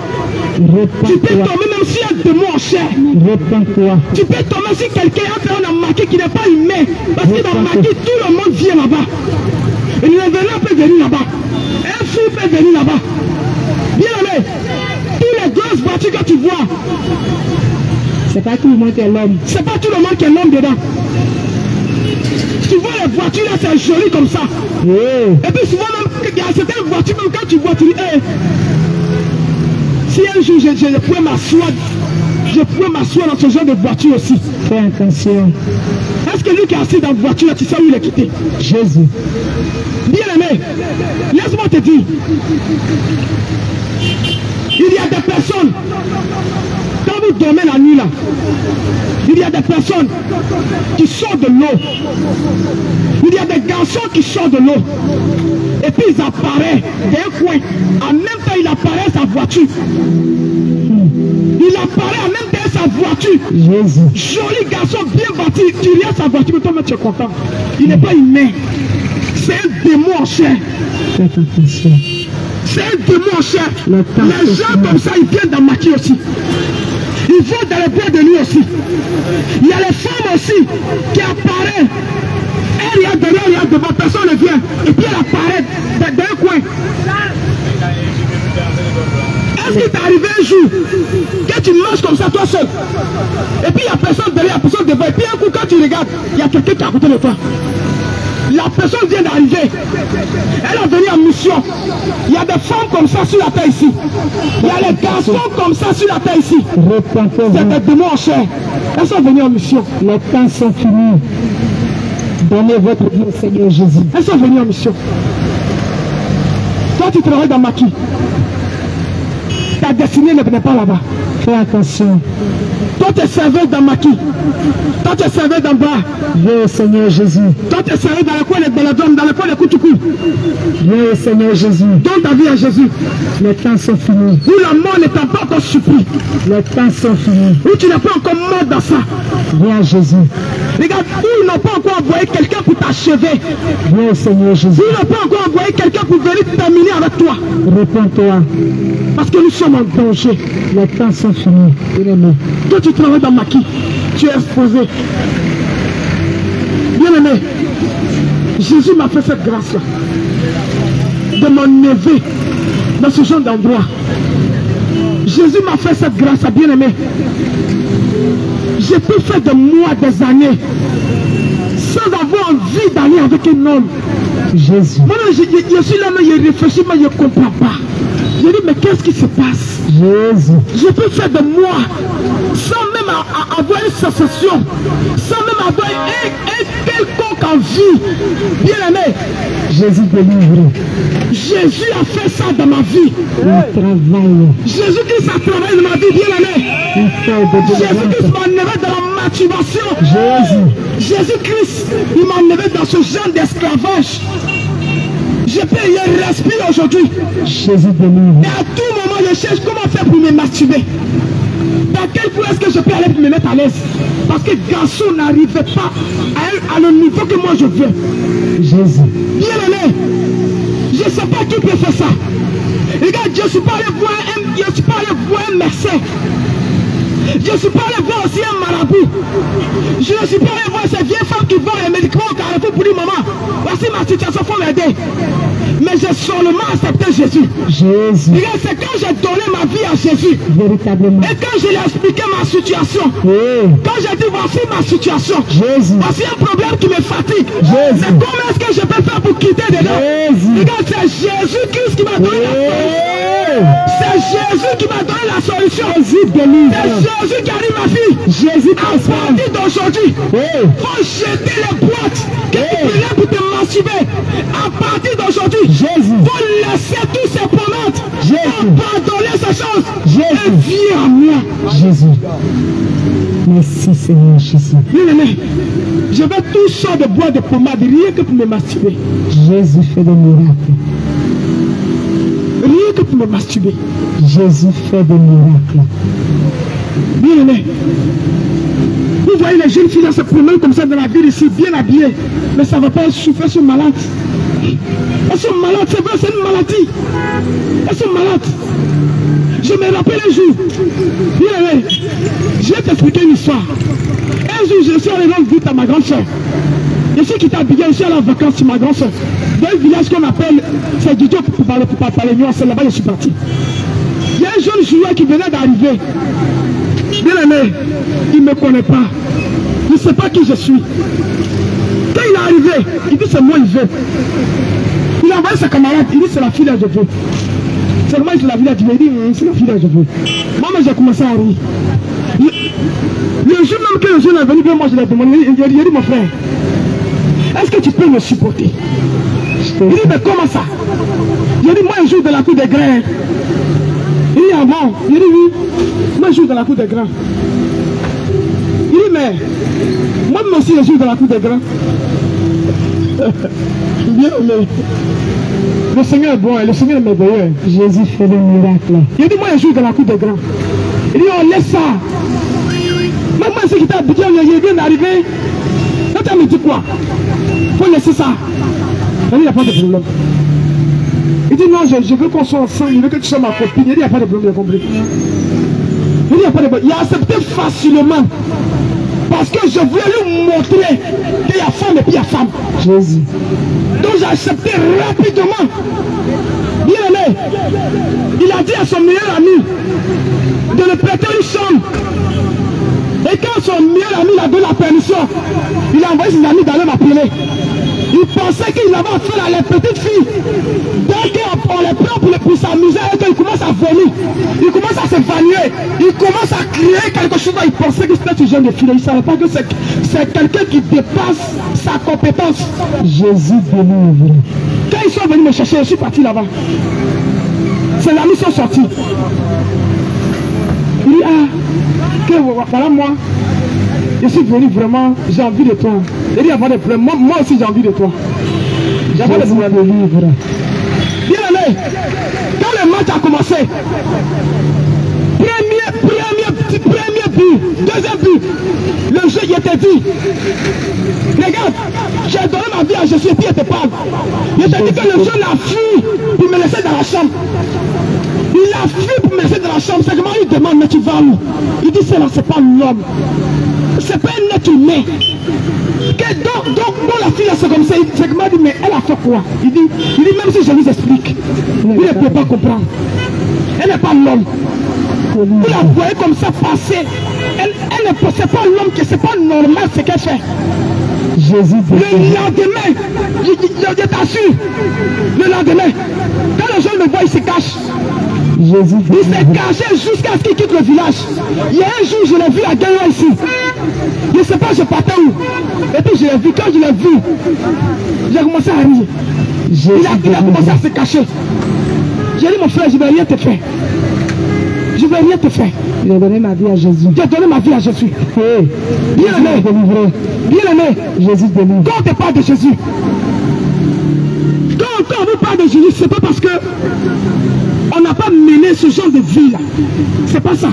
Tu peux Repends-toi. tomber même si un démon en chair. Repends-toi. Tu peux tomber si quelqu'un entre dans maquis qui n'est pas humain. Parce que dans maquis, tout le monde vient là-bas. Et le vénard peut venir là-bas. Un fou peut venir là-bas. Bien aimé, tous les grosses voitures que tu vois, c'est pas tout le monde qui est l'homme. c'est pas tout le monde qui est l'homme dedans. Tu vois les voitures là, c'est joli comme ça. Et puis souvent même, il y a certaines voitures, même quand tu vois, tu dis, hey, si un jour je pouvais m'asseoir dans ce genre de voiture aussi. Fais attention. Est-ce que lui qui est assis dans la voiture là, tu sais où il est quitté? Jésus. Bien aimé, laisse-moi te dire, il y a des personnes, quand vous dormez la nuit là, il y a des personnes qui sortent de l'eau. Il y a des garçons qui sortent de l'eau. Et puis ils apparaissent d'un coin. En même temps, il apparaît sa voiture. Il apparaît en même temps sa voiture. Jésus. Joli garçon, bien bâti. Tu regardes sa voiture, mais toi tu es content. Il n'est pas humain. C'est un démon en chair. Fais attention. C'est un démon en chair. Les gens comme ça, ils viennent dans Maki aussi. Ils vont dans les bois de nuit aussi. Il y a les femmes aussi qui apparaissent. Elle regarde derrière, elle regarde devant, personne ne vient. Et puis elle apparaît dans un coin. Est-ce qu'il t'est arrivé un jour que tu marches comme ça toi seul? Et puis il n'y a personne derrière, personne devant. Et puis un coup quand tu regardes, il y a quelqu'un qui est à côté de toi. La personne vient d'arriver. Elle est venue en mission. Il y a des femmes comme ça sur la terre ici. Il y a les garçons comme ça sur la terre ici. C'est des démons en chair. Elles sont venues en mission. Les temps sont finis. Donnez votre vie au Seigneur Jésus. Elles sont venues en mission. Toi tu travailles dans Maki. Ta destinée ne venait pas là-bas. Fais attention. Toi tu es serveur dans Maki. Toi tu es serveur d'en bas. Viens au Seigneur Jésus. Toi tu es serveur dans le coin de Baladom, dans le coin de Koutoukou. Viens au Seigneur Jésus. Donne ta vie à Jésus. Les temps sont finis. Où la mort n'est pas encore surpris. Les temps sont finis. Où tu n'es pas encore mort dans ça. Viens à Jésus. Regarde, où ils n'ont pas encore envoyé quelqu'un pour t'achever. Viens au Seigneur Jésus. Où ils n'ont pas encore envoyé quelqu'un pour venir terminer avec toi. Réponds-toi. Parce que nous sommes en danger. Les temps sont finis. Bien-aimé. Toi tu travailles dans Maki. Tu es exposé. Bien-aimé, Jésus m'a fait cette grâce-là. De m'enlever dans ce genre d'endroit. Jésus m'a fait cette grâce-là, bien-aimé. J'ai pu faire de mois, des années, sans avoir envie d'aller avec un homme. Jésus. Moi, je suis là, mais je réfléchis, mais je ne comprends pas. Je dis, mais qu'est-ce qui se passe? Jésus. Je peux faire de moi sans même avoir une sensation, sans même avoir un quelconque envie. Bien aimé, Jésus délivre. Jésus a fait ça dans ma vie. Il travaille. Jésus-Christ a travaillé dans ma vie, bien aimé. Jésus-Christ m'a enlevé dans la masturbation. Jésus-Christ, il m'a enlevé dans ce genre d'esclavage. Je peux y respirer aujourd'hui. Jésus délivre. Et à tout moment, je cherche comment faire pour me masturber. Dans quel point est-ce que je peux aller pour me mettre à l'aise? Parce que garçon n'arrivait pas à le niveau que moi je veux. Jésus. Bien aimé, je ne sais pas qui peut faire ça. Regarde, je ne suis pas allé voir un médecin. Je ne suis pas allé voir aussi un marabout. Je ne suis pas allé voir ces vieilles femmes qui vendent les médicaments au Carrefour pour dire maman, voici ma situation, il faut m'aider. Mais j'ai seulement accepté Jésus. Jésus. Regarde, c'est quand j'ai donné ma vie à Jésus. Véritablement. Et quand je lui ai expliqué ma situation. Quand j'ai dit voici ma situation. Jésus. Voici un problème qui me fatigue. Jésus. Mais comment est-ce que je peux faire pour quitter dedans? Jésus. Regarde, c'est Jésus-Christ qui m'a donné la solution. C'est Jésus qui m'a donné la solution. Jésus délivre. C'est Jésus qui a dit ma fille. Jésus à partir d'aujourd'hui, faut jeter les boîtes que tu prenais pour te masturber. À partir d'aujourd'hui, Jésus. Faut laisser tous ces pommades. Jésus. Abandonner ces choses. Jésus. Et viens à moi. Jésus. Merci Seigneur Jésus. Bien aimé, je vais tout sortes de bois de pommade, rien que pour me masturber. Jésus fait des miracles. Rien que pour me masturber. Jésus fait des miracles. Bien aimé, vous voyez les jeunes filles là se promènent comme ça dans la ville ici, bien habillées. Mais ça ne va pas souffrir, elles sont malades. Elles sont malades, c'est vrai, c'est une maladie. Elles sont malades. Je me rappelle un jour, bien aimé, je vais t'expliquer une histoire. Un jour, je suis allé rendre visite à ma grande soeur. Je suis quitté à Biguel, je suis allé en vacances sur ma grande soeur. Dans un village qu'on appelle, c'est du tout pour parler mieux, c'est là-bas que je suis parti. Il y a un jeune joueur qui venait d'arriver. Bien aimé, il ne me connaît pas. Il ne sait pas qui je suis. Quand il est arrivé, il dit c'est moi il veut. Il a envoyé sa camarade, il dit c'est la fille là je veux. Seulement il la village, il dit c'est la fille là je veux. Moi j'ai commencé à rire. Le jour même que le jeune est venu, bien moi je l'ai demandé, il a dit mon frère, est-ce que tu peux me supporter? Il dit mais comment ça? J'ai dit moi je joue dans la cour des grains. Il dit ah bon? Il dit oui, moi je joue dans la cour des grains. Il dit mais moi aussi je joue dans la cour des grains. Bien aimé. Le Seigneur est bon, le Seigneur est merveilleux. Jésus fait le miracle. Il dit moi je joue dans la cour des grands. Il dit on laisse ça. Maman c'est qui t'a dit il vient d'arriver. Là tu me dit quoi? Faut laisser ça. Il n'y a pas de problème. Il dit non je veux qu'on soit ensemble, il veut que tu sois ma copine. Il dit il n'y a pas de problème, il a compris. Il dit il n'y a pas de problème. Il a accepté facilement. Parce que je voulais lui montrer qu'il y a femme et puis il y a femme. Jésus. Donc j'ai accepté rapidement. Bien aimé. Il a dit à son meilleur ami de le prêter une chambre. Et quand son meilleur ami a donné la permission, il a envoyé ses amis d'aller m'appeler. Il pensait qu'il avait affaire à les petites filles. Dès qu'on les prend pour s'amuser, et qu'il commence à vomir, il commence à s'évanouir, il commence à crier quelque chose. Il pensait que c'était ce genre de fille. Il ne savait pas que c'est quelqu'un qui dépasse sa compétence. Jésus délivre. Quand ils sont venus me chercher, je suis parti là-bas. Ses amis sont sortis. Il dit ah, que voilà moi. Je suis venu vraiment, j'ai envie de toi. Il dit, il n'y a pas de problème. Moi aussi, j'ai envie de toi. J'ai pas de problème. Bien aimé, quand le match a commencé, premier but, deuxième but, le jeu il était dit. Regarde, j'ai donné ma vie à Jésus et puis il te parle. Il t'a dit que le jeune a fui pour me laisser dans la chambre. Il a fui pour me laisser dans la chambre. C'est comment il demande, mais tu vas où? Il dit, c'est pas l'homme. C'est pas un être humain. Donc la fille là c'est comme ça, c'est que m'a dit mais elle a fait quoi? Il dit même si je vous explique, vous ne pouvez pas comprendre. Elle n'est pas l'homme. Vous la voyez comme ça passer. Elle ne possède pas l'homme, que c'est pas normal ce qu'elle fait. Jésus. Le lendemain, je t'assure, le lendemain, quand les gens me voient, ils se cachent. Jésus. Il s'est caché jusqu'à ce qu'il quitte le village. Il y a un jour, je l'ai vu à Gagnon ici. Je ne sais pas, je partais où. Et puis je l'ai vu. Quand je l'ai vu, j'ai commencé à rire. Il a commencé à se cacher. J'ai dit, mon frère, je ne vais rien te faire. Je ne vais rien te faire. J'ai donné ma vie à Jésus. J'ai donné ma vie à Jésus. Hey, bien aimé. Bien aimé. Jésus délivre. Quand on te parle de Jésus, quand on vous parle de Jésus, ce n'est pas parce que on n'a pas mené ce genre de vie là. C'est pas ça.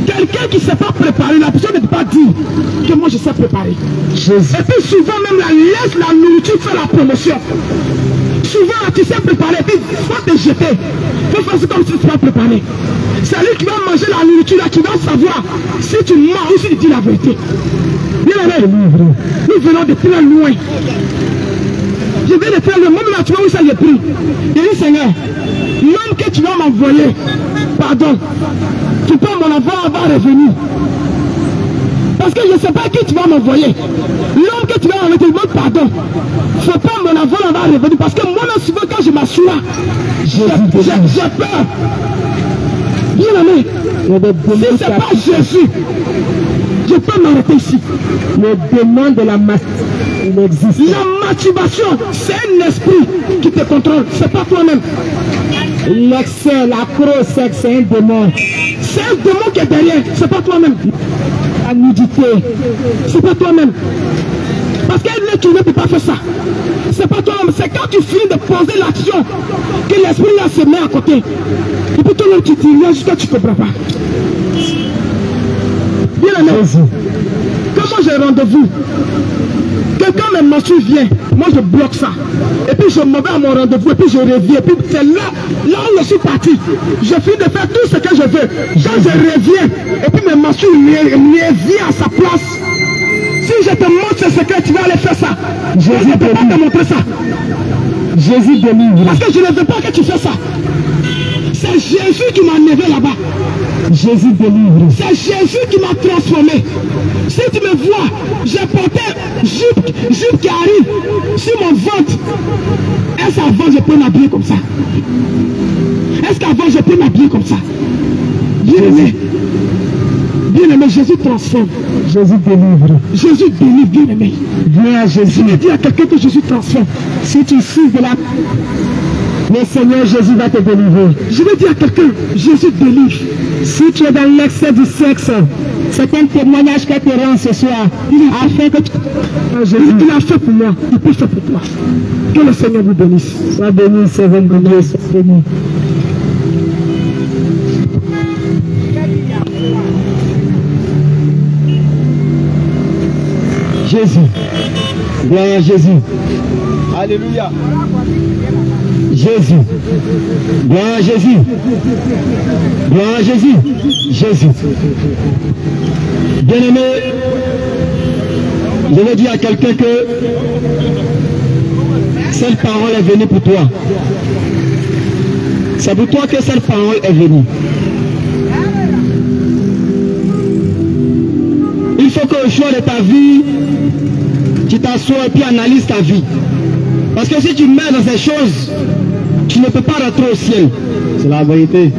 Quelqu'un qui ne s'est pas préparé, la personne ne peut pas dire que moi je sais préparer. Jésus. Et puis souvent même laisse la nourriture faire la promotion. Souvent tu sais préparer, et puis il faut te jeter. Il faut faire comme si tu ne sais pas préparer. C'est lui qui va manger la nourriture là, qui va savoir si tu mens ou si tu dis la vérité. Bien aimé, nous venons de très loin. Je vais le faire le moment là, tu vois où ça j'ai pris. Il dit Seigneur, l'homme que tu vas m'envoyer, pardon, tu peux mon enfant va revenir. Parce que je ne sais pas qui tu vas m'envoyer. L'homme que tu vas m'envoyer, tu demandes pardon. Il ne faut pas mon enfant va revenir. Parce que moi-même souvent quand je m'assois, j'ai peur. Bien aimé, si ce n'est pas Jésus, je peux m'arrêter ici. Le démon de la masturbation, il existe. La masturbation, c'est un esprit qui te contrôle, c'est pas toi-même. L'excès, l'accro-sexe, c'est un démon. C'est un démon qui est derrière, c'est pas toi-même. La nudité, c'est pas toi-même. Parce qu'un être humain ne peut pas faire ça. C'est pas toi-même, c'est quand tu finis de poser l'action que l'esprit là se met à côté. Et puis toi-même tu dis, là jusqu'à tu ne comprends pas. Bien aimé, comment j'ai rendez-vous? Quelqu'un me masturbe vient, moi je bloque ça. Et puis je m'en vais à mon rendez-vous, et puis je reviens. Et puis c'est là où je suis parti. Je finis de faire tout ce que je veux. Quand je reviens, et puis mes masturbe revient à sa place. Si je te montre ce secret, tu vas aller faire ça. Je ne peux pas te montrer ça. Jésus délivre. Parce que je ne veux pas que tu fasses ça. C'est Jésus qui m'a levé là-bas. Jésus délivre. C'est Jésus qui m'a transformé. Si tu me vois, j'ai porté jupe qui arrive sur mon ventre. Est-ce qu'avant je peux m'habiller comme ça? Est-ce qu'avant je peux m'habiller comme ça? Bien-aimé, Jésus transforme. Jésus délivre. Jésus délivre, bien-aimé. Viens à Jésus. Je dis à quelqu'un que Jésus transforme. Si tu suis de la... Le Seigneur Jésus va te délivrer. Je vais dire à quelqu'un, Jésus délivre. Si tu es dans l'excès du sexe, c'est un témoignage qu'elle te rend ce soir. Afin que tu... Il a fait pour moi, il peut faire pour toi. Que le Seigneur vous bénisse. Sois béni, servant de Dieu, sois béni. Jésus. Gloire à Jésus. Alléluia. Jésus. Gloire à Jésus. Gloire à Jésus. Jésus. Bien-aimé, je veux dire à quelqu'un que cette parole est venue pour toi. C'est pour toi que cette parole est venue. Il faut qu'au choix de ta vie, tu t'assoies et puis analyses ta vie. Parce que si tu mets dans ces choses, tu ne peux pas rentrer au ciel. C'est la vérité.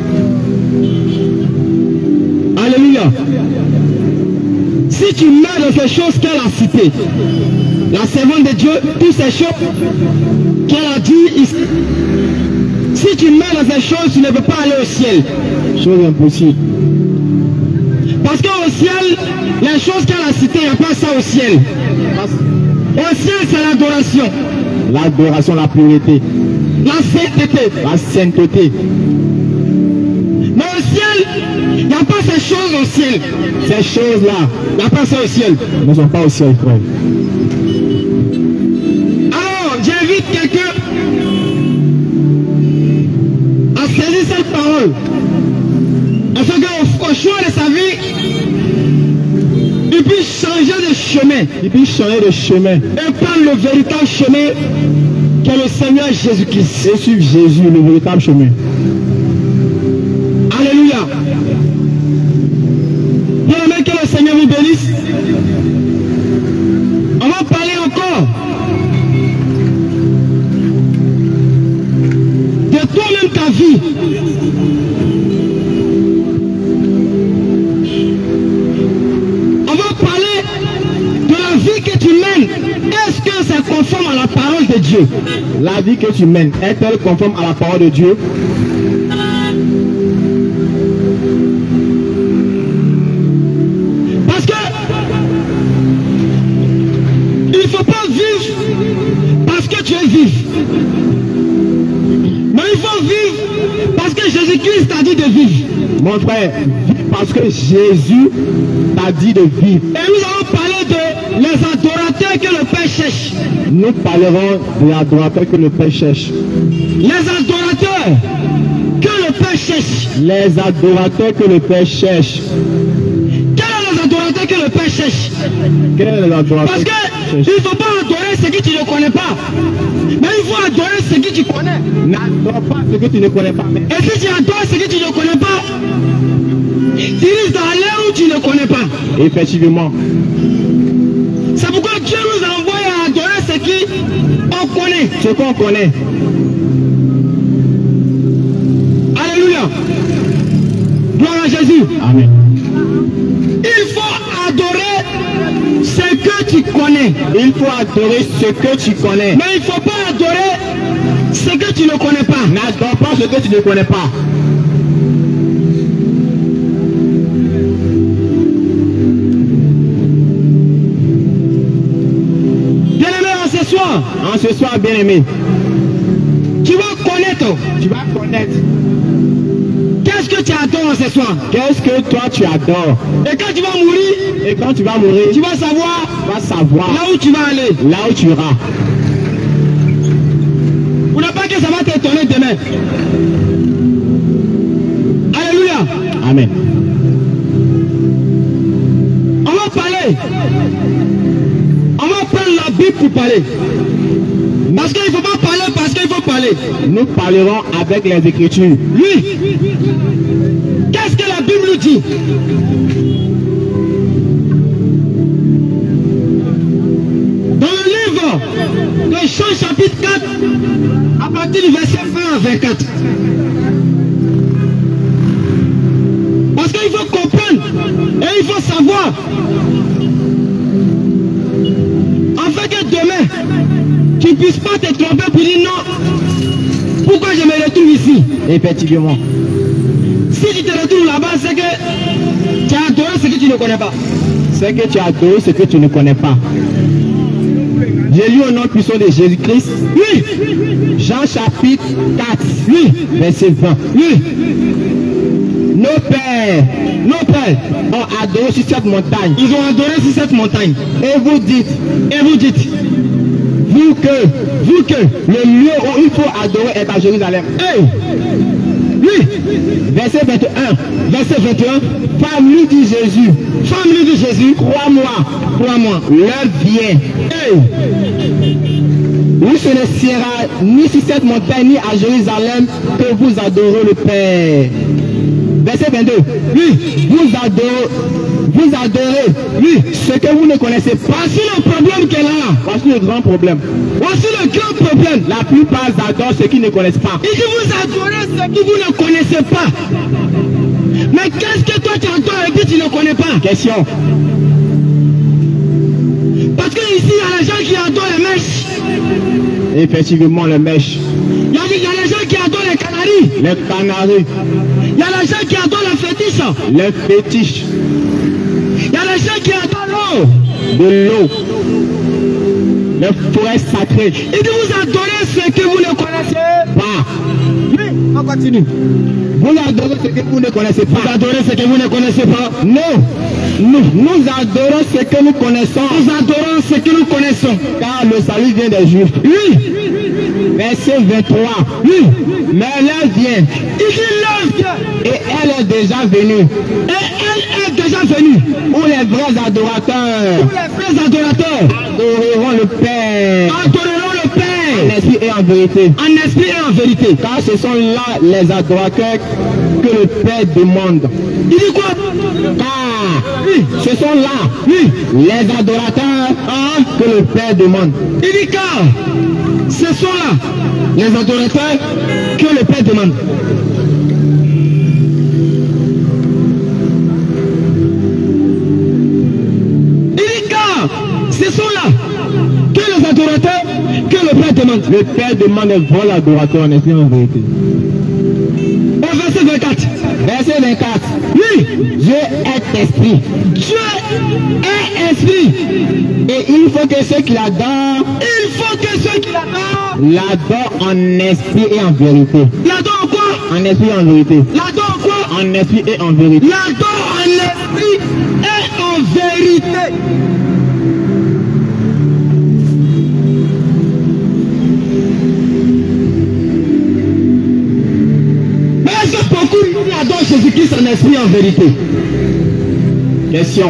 Alléluia. Si tu mets dans ces choses qu'elle a citées, la servante de Dieu, toutes ces choses qu'elle a dit ici, si tu mets dans ces choses, tu ne peux pas aller au ciel. Chose impossible. Parce qu'au ciel, les choses qu'elle a citées, il n'y a pas ça au ciel. Au ciel, c'est l'adoration. L'adoration, la pureté. La sainteté. La sainteté. Mais au ciel, il n'y a pas ces choses au ciel. Ces choses-là, Il n'y a pas ça au ciel. ne sont pas au ciel, frère. Alors, j'invite quelqu'un à saisir cette parole. Afin qu'au choix de sa vie, il puisse changer de chemin. Il peut changer de chemin Et prendre le véritable chemin qu'est le Seigneur Jésus-Christ. et suivre Jésus, le véritable chemin. Alléluia. Bien-aimé, que le Seigneur vous bénisse. On va parler encore de toi-même, ta vie. On va parler de la vie que tu mènes. Est-ce que c'est conforme à la parole de Dieu? La vie que tu mènes est-elle conforme à la parole de Dieu? Parce que il ne faut pas vivre parce que tu es vif. Mais il faut vivre parce que Jésus-Christ t'a dit de vivre. Mon frère, vis parce que Jésus t'a dit de vivre. Et nous allons parler de les adorateurs que le Père cherche. Nous parlerons de l'adorateur que le Père cherche. Les adorateurs que le Père cherche. Les adorateurs que le Père cherche. Quels sont les adorateurs que le Père cherche? Quel est l'adorateur Parce que qu'il le Père ne faut pas adorer ce que tu ne connais pas. Mais il faut adorer ce que tu connais. cherche? N'adore pas ce que tu ne connais pas. Mais Et si tu adores ce que tu ne connais pas, tu risques d'aller où tu ne connais pas. effectivement, C'est pourquoi Dieu nous envoie à adorer ce qu'on connaît. ce qu'on connaît. Alléluia. Gloire à Jésus. Amen. Il faut adorer ce que tu connais. Il faut adorer ce que tu connais. Mais il ne faut pas adorer ce que tu ne connais pas. N'adore pas ce que tu ne connais pas. Bien-aimé, en ce soir, En ce soir, bien-aimé, tu vas connaître. tu vas connaître Qu'est-ce que tu adores ce soir? qu'est-ce que toi tu adores. Et quand tu vas mourir, Et quand tu vas mourir, tu vas savoir tu vas savoir là où tu vas aller. là où tu iras. Pour ne pas que ça va t'étonner demain. Alléluia. Amen. On va parler. On va prendre la Bible pour parler. Parce qu'il ne faut pas parler parce qu'il il faut parler? Nous parlerons avec les Écritures. Oui. Qu'est-ce que la Bible nous dit? Dans le livre de Jean chapitre 4, à partir du verset 20 à 24. Parce qu'il faut comprendre et il faut savoir. Afin que demain, tu ne puisses pas te tromper pour dire non. Pourquoi je me retrouve ici? Effectivement. Si tu te retrouves là-bas, c'est que tu as adoré ce que tu ne connais pas. C'est que tu as adoré ce que tu ne connais pas. J'ai lu au nom puissant de Jésus-Christ. Oui. Jean chapitre 4. Oui. Verset 20. Oui. Nos pères ont adoré sur cette montagne. Ils ont adoré sur cette montagne. Et vous dites, vous que le lieu où il faut adorer est à Jérusalem. Hey. Oui. Verset 21. Verset 21. Femme lui dit Jésus. Femme lui dit Jésus. Crois-moi. L'heure vient. Hey. Où ce ne sera ni sur cette montagne ni à Jérusalem que vous adorez le Père. Verset 22. Oui. Vous adorez. Oui. Ce que vous ne connaissez pas. Voici le problème qu'elle a. Voici le grand problème. Voici le grand problème. La plupart adorent ceux qui ne connaissent pas. Et que vous adorez ce que vous ne connaissez pas. Mais qu'est-ce que toi tu adores et que tu ne connais pas? Question. Parce que ici, il y a les gens qui adorent les mèches. Effectivement, les mèches. Il y a les gens qui adorent les canaris. Les canaris. Il y a les gens qui adorent les fétiches. Les fétiches. Il y a les gens qui adorent l'eau. De l'eau. Les forêts sacrées. Et que vous adorez ce que vous ne connaissez pas. Oui, on continue. Vous adorez ce que vous ne connaissez pas. Vous adorez ce que vous ne connaissez pas. Non. Nous adorons ce que nous connaissons. Nous adorons ce que nous connaissons. Car le salut vient des Juifs. Oui. Verset 23. Oui. Mais l'heure vient. Il dit l'heure vient. Et elle est déjà venue. Et elle est déjà venue. Où les vrais adorateurs. Où les vrais adorateurs adoreront le Père. Adoreront le Père. En esprit et en vérité. En esprit et en vérité. Car ce sont là les adorateurs que le Père demande. Il dit quoi? Car oui. Ce sont là oui. Les adorateurs que le Père demande. Il dit car ce sont là les adorateurs que le Père demande. Il dit car ce sont là que les adorateurs que le Père demande. Le Père demande les vrais adorateurs en esprit et en vérité. Au verset 24. Verset 24. Oui. Dieu est esprit. Dieu est esprit. Et il faut que ceux qui l'adorent. Il faut que ceux qui l'adorent. L'adorent en esprit et en vérité. L'adorent en quoi? En esprit et en vérité. L'adorent en quoi? En esprit et en vérité. L'adorent en esprit et en vérité. Mais est-ce que beaucoup adorent Jésus-Christ en esprit et en vérité? Question.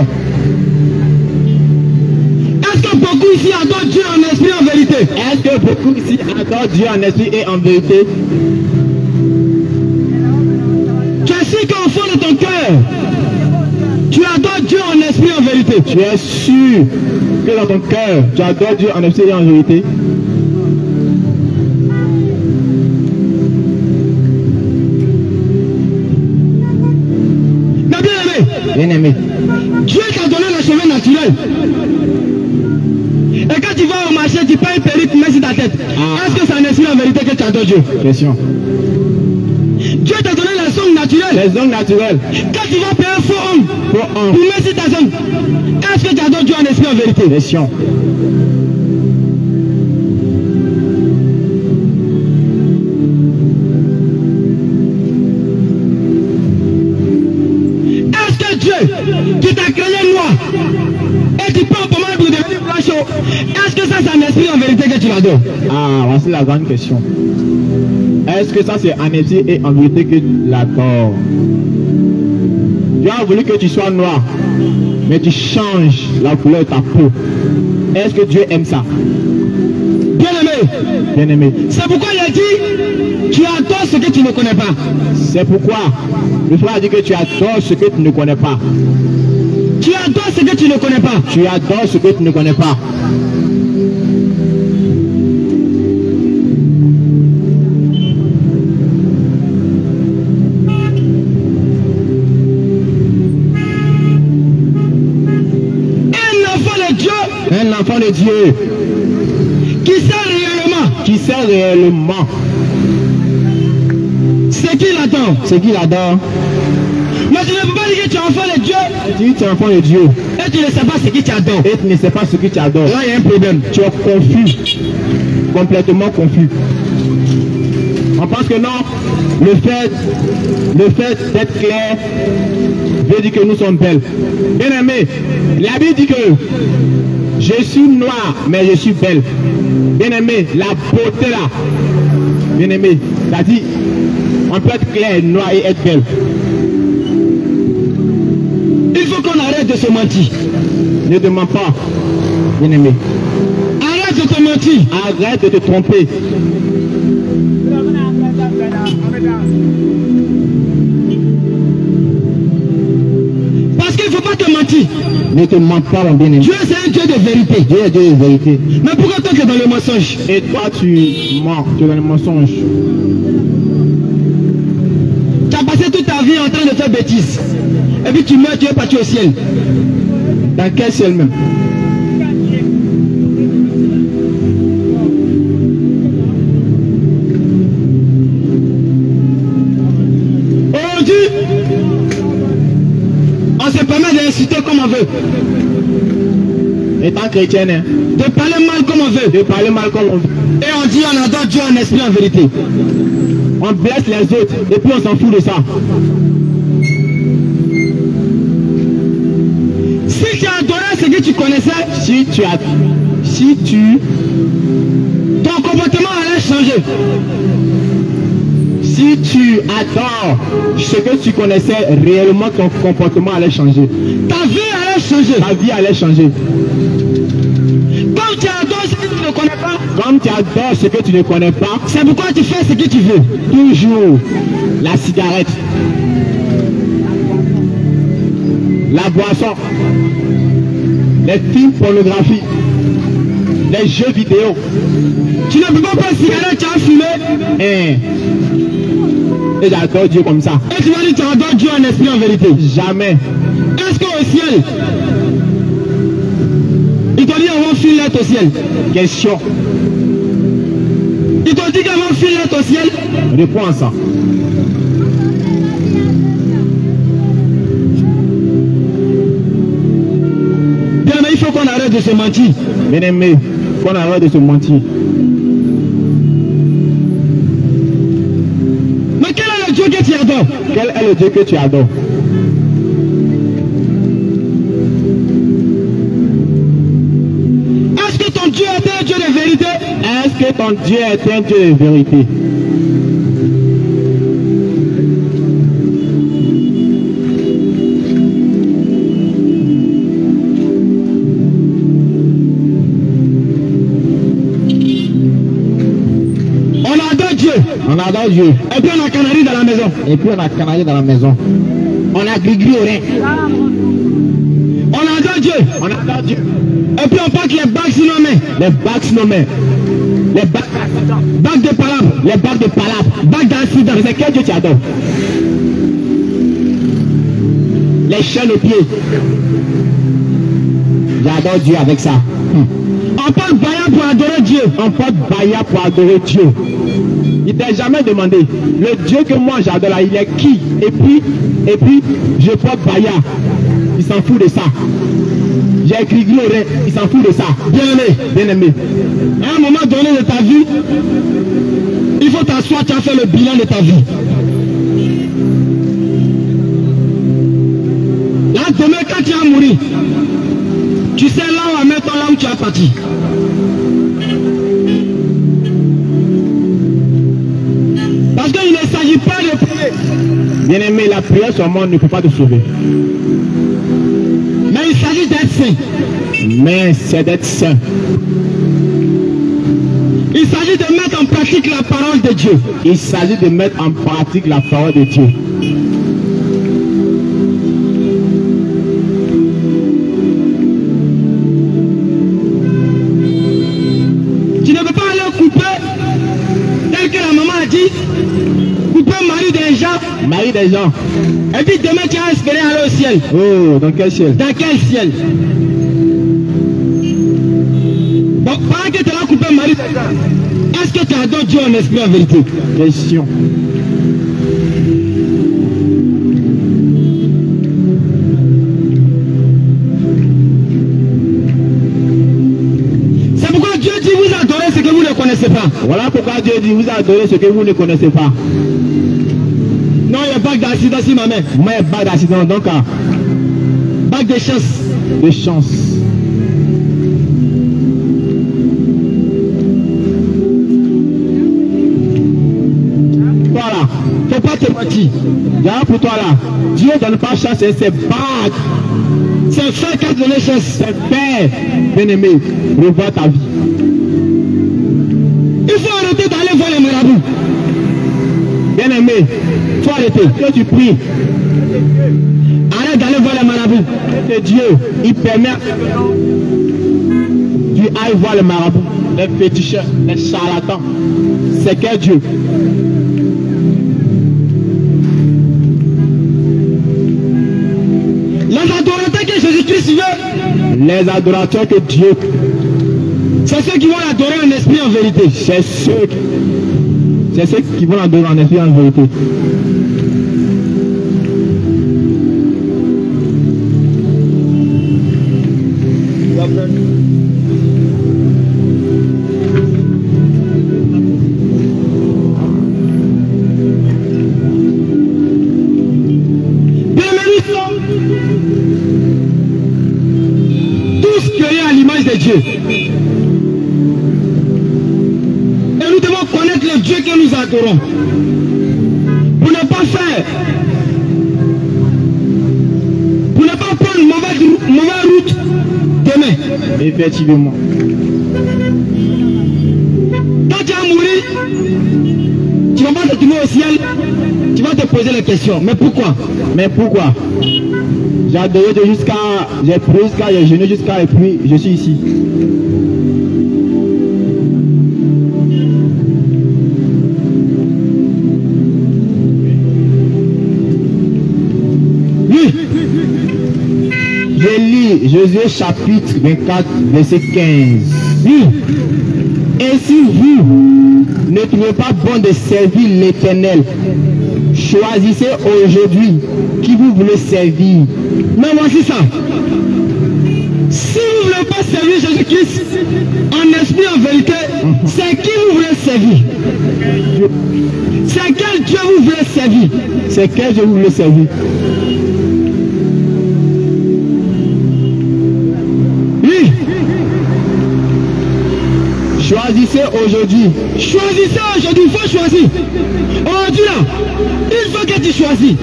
Est-ce que beaucoup ici adorent Dieu en esprit et en vérité? Est-ce que beaucoup ici adorent Dieu en esprit et en vérité? Tu es sûr qu'au fond de ton cœur, tu adores Dieu en esprit et en vérité? Tu es sûr que dans ton cœur, tu adores Dieu en esprit et en vérité? Mais bien aimé. Bien aimé. Dieu t'a donné le chemin naturel. Et quand tu vas au marché, tu payes une perruque, tu mets sur ta tête. Est-ce que c'est en esprit en vérité que tu adores Dieu? Question. Dieu t'a donné les ongles naturels. Les ongles naturels. Quand tu vas payer un faux ongle, tu mets sur ta zone. Est-ce que tu adores Dieu en esprit en vérité? Question. Est-ce que Dieu qui t'a créé noir et tu prends pour mal pour devenir blanc, est-ce que ça c'est en esprit en vérité que tu l'adores? Ah, voici la grande question. Est-ce que ça c'est en esprit et en vérité que tu l'adores? Dieu a voulu que tu sois noir, mais tu changes la couleur de ta peau. Est-ce que Dieu aime ça? Bien aimé, Bien-aimé. C'est pourquoi il a dit, tu adores ce que tu ne connais pas. C'est pourquoi le frère a dit que tu adores ce que tu ne connais pas. Tu adores ce que tu ne connais pas. Tu adores ce que tu ne connais pas. Un enfant de Dieu qui sait réellement ce qu'il adore. Mais tu ne peux pas dire que tu es enfant de Dieu. Tu dis que tu es enfant de Dieu Et tu ne sais pas ce qui t'adore. et tu ne sais pas ce que tu adores. Là, il y a un problème. Tu es confus, complètement confus. On pense que non, le fait d'être clair veut dire que nous sommes belles. Bien aimé, la Bible dit que je suis noir, mais je suis belle. Bien aimé, la beauté là. Bien aimé, ça dit, on peut être clair, noir et être belle. Il faut qu'on arrête de se mentir. Ne te mens pas, bien aimé. Arrête de te mentir. Arrête de te tromper. Parce qu'il ne faut pas te mentir. Ne te mens pas, mon bien-aimé. Dieu, c'est un Dieu de vérité. Dieu est Dieu de vérité. Mais pourquoi toi tu es dans le mensonge? Et toi, tu mens, tu es dans le mensonge. Tu as passé toute ta vie en train de faire bêtises. Et puis tu meurs, tu es parti au ciel. Dans quel ciel même? Aujourd'hui, on se permet d'insulter comme on veut. Étant chrétien, hein, De parler mal comme on veut. de parler mal comme on veut. Et on dit on adore Dieu en esprit en vérité. On blesse les autres et puis on s'en fout de ça. Si tu adorais ce que tu connaissais, ton comportement allait changer. Si tu adores ce que tu connaissais réellement, ton comportement allait changer. Ta vie allait changer. Ta vie allait changer. Comme tu adores ce que tu ne connais pas, Comme tu adores ce que tu ne connais pas, c'est pourquoi tu fais ce que tu veux. toujours la cigarette, la boisson, les films pornographiques, les jeux vidéo. Tu ne peux pas prendre cigarette, tu as fumé. Et j'adore Dieu comme ça. Et tu vas dire tu adores Dieu en esprit en vérité. Jamais. Est-ce qu'au ciel, il t'a dit on va filer au ciel? Question. Il t'a dit qu'on va filer au ciel? Réponds à ça. Bien, mais il faut qu'on arrête de se mentir. Bien aimé, qu'on arrête de se mentir. Mais quel est le Dieu que tu adores? Quel est le Dieu que tu adores? Est-ce que ton Dieu est un Dieu de vérité? Est-ce que ton Dieu est un Dieu de vérité? On adore Dieu. On adore Dieu. Et puis on a canari dans la maison. Et puis on a canari dans la maison. On a gris au rein. On adore Dieu. On adore Dieu. Et puis on porte les bagues sur nos mains. Les bacs nommés. Les Bagues de palabre. les bacs de palabre. Bagues d'accident. C'est quel Dieu tu adores? Les chaînes aux pieds. J'adore Dieu avec ça. On porte Baya pour adorer Dieu. On porte Baya pour adorer Dieu. Il t'a jamais demandé, le Dieu que moi j'adore là, il est qui? Et puis, je porte Baya. Il s'en fout de ça. J'ai écrit Gloré, il s'en fout de ça. Bien aimé. Bien aimé. À un moment donné de ta vie, il faut t'asseoir, tu as fait le bilan de ta vie. Là, demain, quand tu as mouru, tu sais là où à mettre là où tu as parti. Parce qu'il ne s'agit pas de prier. Bien aimé, la prière seulement ne peut pas te sauver. Mais il s'agit d'être saint. Mais c'est d'être saint. Il s'agit de mettre en pratique la parole de Dieu. Il s'agit de mettre en pratique la parole de Dieu. Tu ne peux pas aller couper, tel que la maman a dit, couper mari des gens. Marie des gens. Et puis demain tu as espéré aller au ciel. Oh, dans quel ciel? Dans quel ciel? Donc, pendant que tu as coupé mari des gens, est-ce que tu adores Dieu en esprit en vérité? Question. C'est pourquoi Dieu dit vous adorez ce que vous ne connaissez pas. Voilà pourquoi Dieu dit vous adorez ce que vous ne connaissez pas. Non, il n'y a pas d'accident sur ma main. Moi, il n'y a pas d'accident, donc Bac de chance. de chance. Voilà. Faut pas te mentir. Regarde pour toi là. Dieu ne donne pas chance, c'est bac. C'est fait qu'à donner chance. C'est fait. Bien-aimé, revois ta vie. Il faut arrêter d'aller voir les marabouts. Bien-aimé, Il faut arrêter. que tu pries, Arrête d'aller voir les marabouts. que Dieu, il permet que tu ailles voir les marabouts, les féticheurs, les charlatans. C'est quel Dieu? Les adorateurs que Jésus-Christ veut, Les adorateurs que Dieu, c'est ceux qui vont l'adorer en esprit en vérité. c'est ceux qui vont l'adorer en esprit en vérité. Bienvenue sont tous créés à l'image de Dieu. Et nous devons connaître le Dieu que nous adorons. Pour ne pas faire, pour ne pas prendre une mauvaise route demain. Effectivement. Quand tu vas mourir, tu ne vas pas te trouver au ciel, tu vas te poser la question, mais pourquoi? Mais pourquoi? J'ai adoré Dieu j'ai prié jusqu'à, j'ai jeûné jusqu'à, et puis je suis ici. Oui, Je lis Josué chapitre 24, verset 15. oui. Et si vous ne trouvez pas bon de servir l'Éternel, choisissez aujourd'hui qui vous voulez servir. Mais voici ça. Si vous ne voulez pas servir Jésus-Christ en esprit, en vérité, c'est qui vous voulez servir? C'est quel Dieu vous voulez servir? C'est quel Dieu vous voulez servir? Oui. Choisissez aujourd'hui. Choisissez aujourd'hui, il faut choisir. Aujourd'hui là, il faut que tu choisis.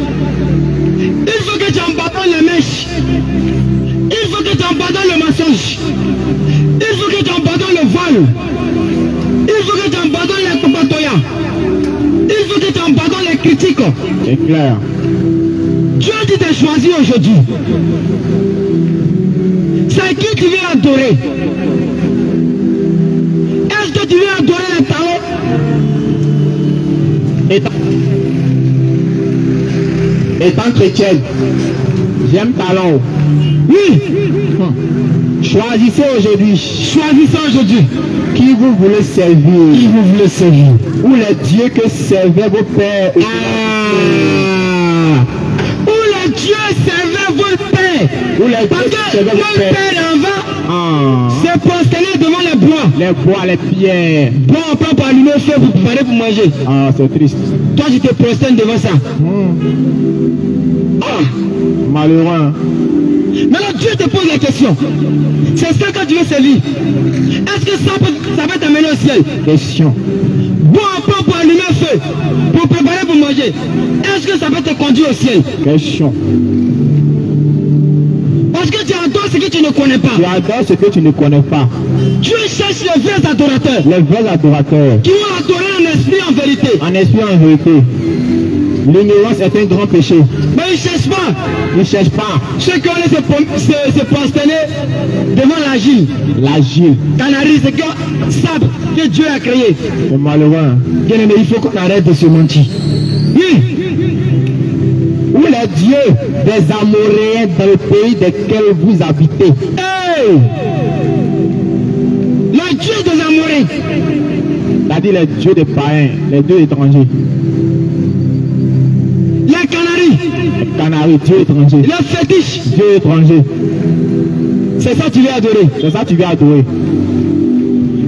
Il faut que tu abandonnes les mèches. Il faut que tu abandonnes le mensonge. Il faut que tu abandonnes le voile. Il faut que tu abandonnes les papatoya. Il faut que tu abandonnes les critiques. C'est clair. Dieu dit de choisir aujourd'hui. C'est qui tu viens adorer? Est-ce que tu viens adorer les talents? Étant chrétienne, j'aime talent. Oui. Choisissez aujourd'hui Choisissez aujourd'hui qui vous voulez qui servir. vous voulez servir. Ou les dieux que servaient vos pères. Où les dieux servaient votre père. Ou les Parce dieux que que servaient votre vos pères. père en va Ah. se prosterner devant les bois. Les bois, les pierres. Bon, on peut pas allumer le feu pour préparer pour manger. Ah, c'est triste. Toi, tu te prosternes devant ça. Ah. Malheureux. Hein? Maintenant, Dieu te pose la question. C'est ça que tu veux servir. Est-ce que ça va t'amener au ciel? Question. Bon, on peut pour allumer le feu pour préparer pour manger. Est-ce que ça va te conduire au ciel? Question. Parce que tu adores ce que tu ne connais pas. Tu adores ce que tu ne connais pas. Dieu cherche cherche les vrais adorateurs. Les vrais adorateurs. Qui vont adorer en esprit en vérité. En esprit en vérité. L'ignorance est un grand péché. Mais ils ne cherchent pas. Ils ne cherchent pas. Ceux qui allaient se prosterner devant l'agile. L'agile. Canaries, c'est que sabre que Dieu a créé. C'est malheureux. Hein? Bien aimé, il faut qu'on arrête de se mentir. Oui. Où les dieux des Amoréens dans le pays desquels vous habitez? Hey! Le Dieu des Amoréens. C'est-à-dire les dieux des païens, les dieux étrangers. Les Canaries. Les Canaries, dieux étrangers. Les fétiches. Dieux étrangers. C'est ça que tu veux adorer. C'est ça que tu veux adorer.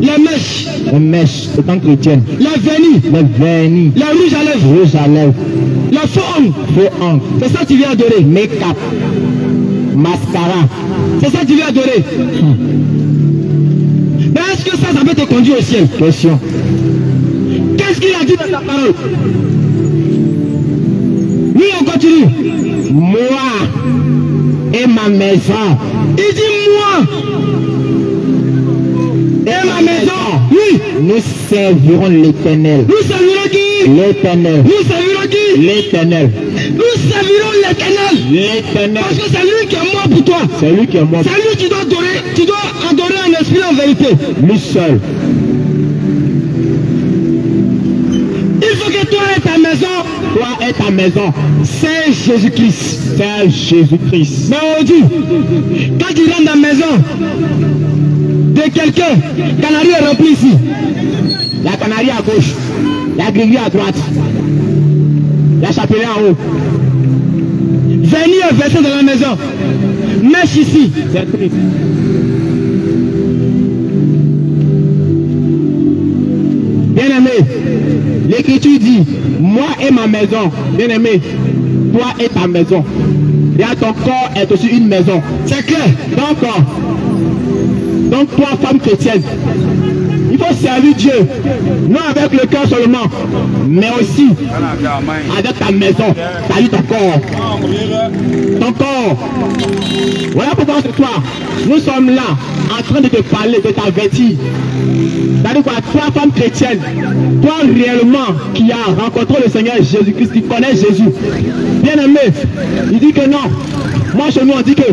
Les mèches. Les mèches, étant chrétiennes. Les vernis. Les vernis. Les rouges à lèvres. Rouges à lèvres. Les faux. Faux ongles. C'est ça que tu veux adorer. Make-up. Mascara. C'est ça que tu veux adorer. Mais est-ce que ça peut te conduire au ciel? Question. Qu'est-ce qu'il a dit dans sa parole? Oui, on continue. Moi et ma maison. Il dit moi et ma maison. Oui. Nous servirons l'Éternel. Nous servirons qui? L'Éternel. Nous servirons qui? L'Éternel. Nous servirons l'Éternel. L'Éternel. Parce que c'est lui qui est mort pour toi. C'est lui qui est mort. C'est lui qui doit adorer. Tu dois adorer en esprit en vérité. Lui seul. Il faut que toi et ta maison. Toi et ta maison. C'est Jésus-Christ. C'est Jésus-Christ. Mais on dit, quand tu rentres dans la maison de quelqu'un, Canarie est rempli ici. La Canarie à gauche. La grille à droite. La chapelet en haut. Vernis est versé dans la maison. Mèche ici. C'est triste. Bien-aimé, l'Écriture dit, moi et ma maison, bien-aimé, toi et ta maison. Et à ton corps est aussi une maison. C'est clair. Donc toi, femme chrétienne, il faut servir Dieu, non avec le cœur seulement, mais aussi avec ta maison, c'est-à-dire ton corps. Ton corps. Voilà pourquoi ce soir, nous sommes là, en train de te parler, de t'avertir. C'est-à-dire quoi, toi, femme chrétienne, toi réellement qui as rencontré le Seigneur Jésus-Christ, qui connaît Jésus, bien aimé, il dit que non. Moi, chez nous, on dit que,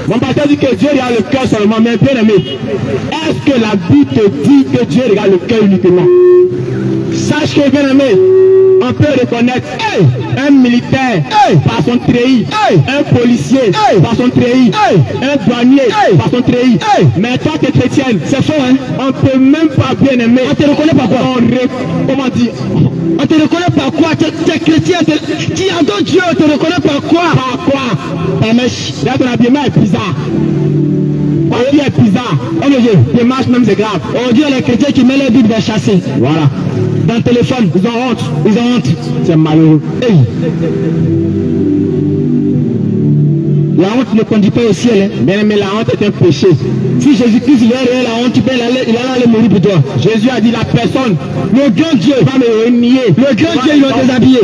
mon pasteur dit que Dieu regarde le cœur seulement, mais bien aimé, est-ce que la Bible te dit que Dieu regarde le cœur uniquement? Sache que, bien aimé, on peut reconnaître un militaire par son treillis, un policier par son treillis, un douanier par son treillis. Mais toi, tu es chrétienne, c'est faux, hein? On ne peut même pas, bien aimé. On te reconnaît par quoi? Comment dire? On te reconnaît par quoi? Tu es chrétien, tu adores Dieu, on te reconnaît par quoi? Par quoi? Ta mèche. Là, ton habillement est bizarre. Ta vie est bizarre. Tes marches même, c'est grave. On dit les chrétiens qui mettent les Bibles dans chasser. Voilà. Dans le téléphone, ils ont honte. Ils ont honte. C'est malheureux. Hey. La honte ne conduit pas au ciel. Hein. Bien aimé, la honte est un péché. Si Jésus-Christ il a la honte, il allait mourir pour toi. Jésus a dit la personne, le grand Dieu va me renier. Le grand Dieu, ils l'ont déshabillé.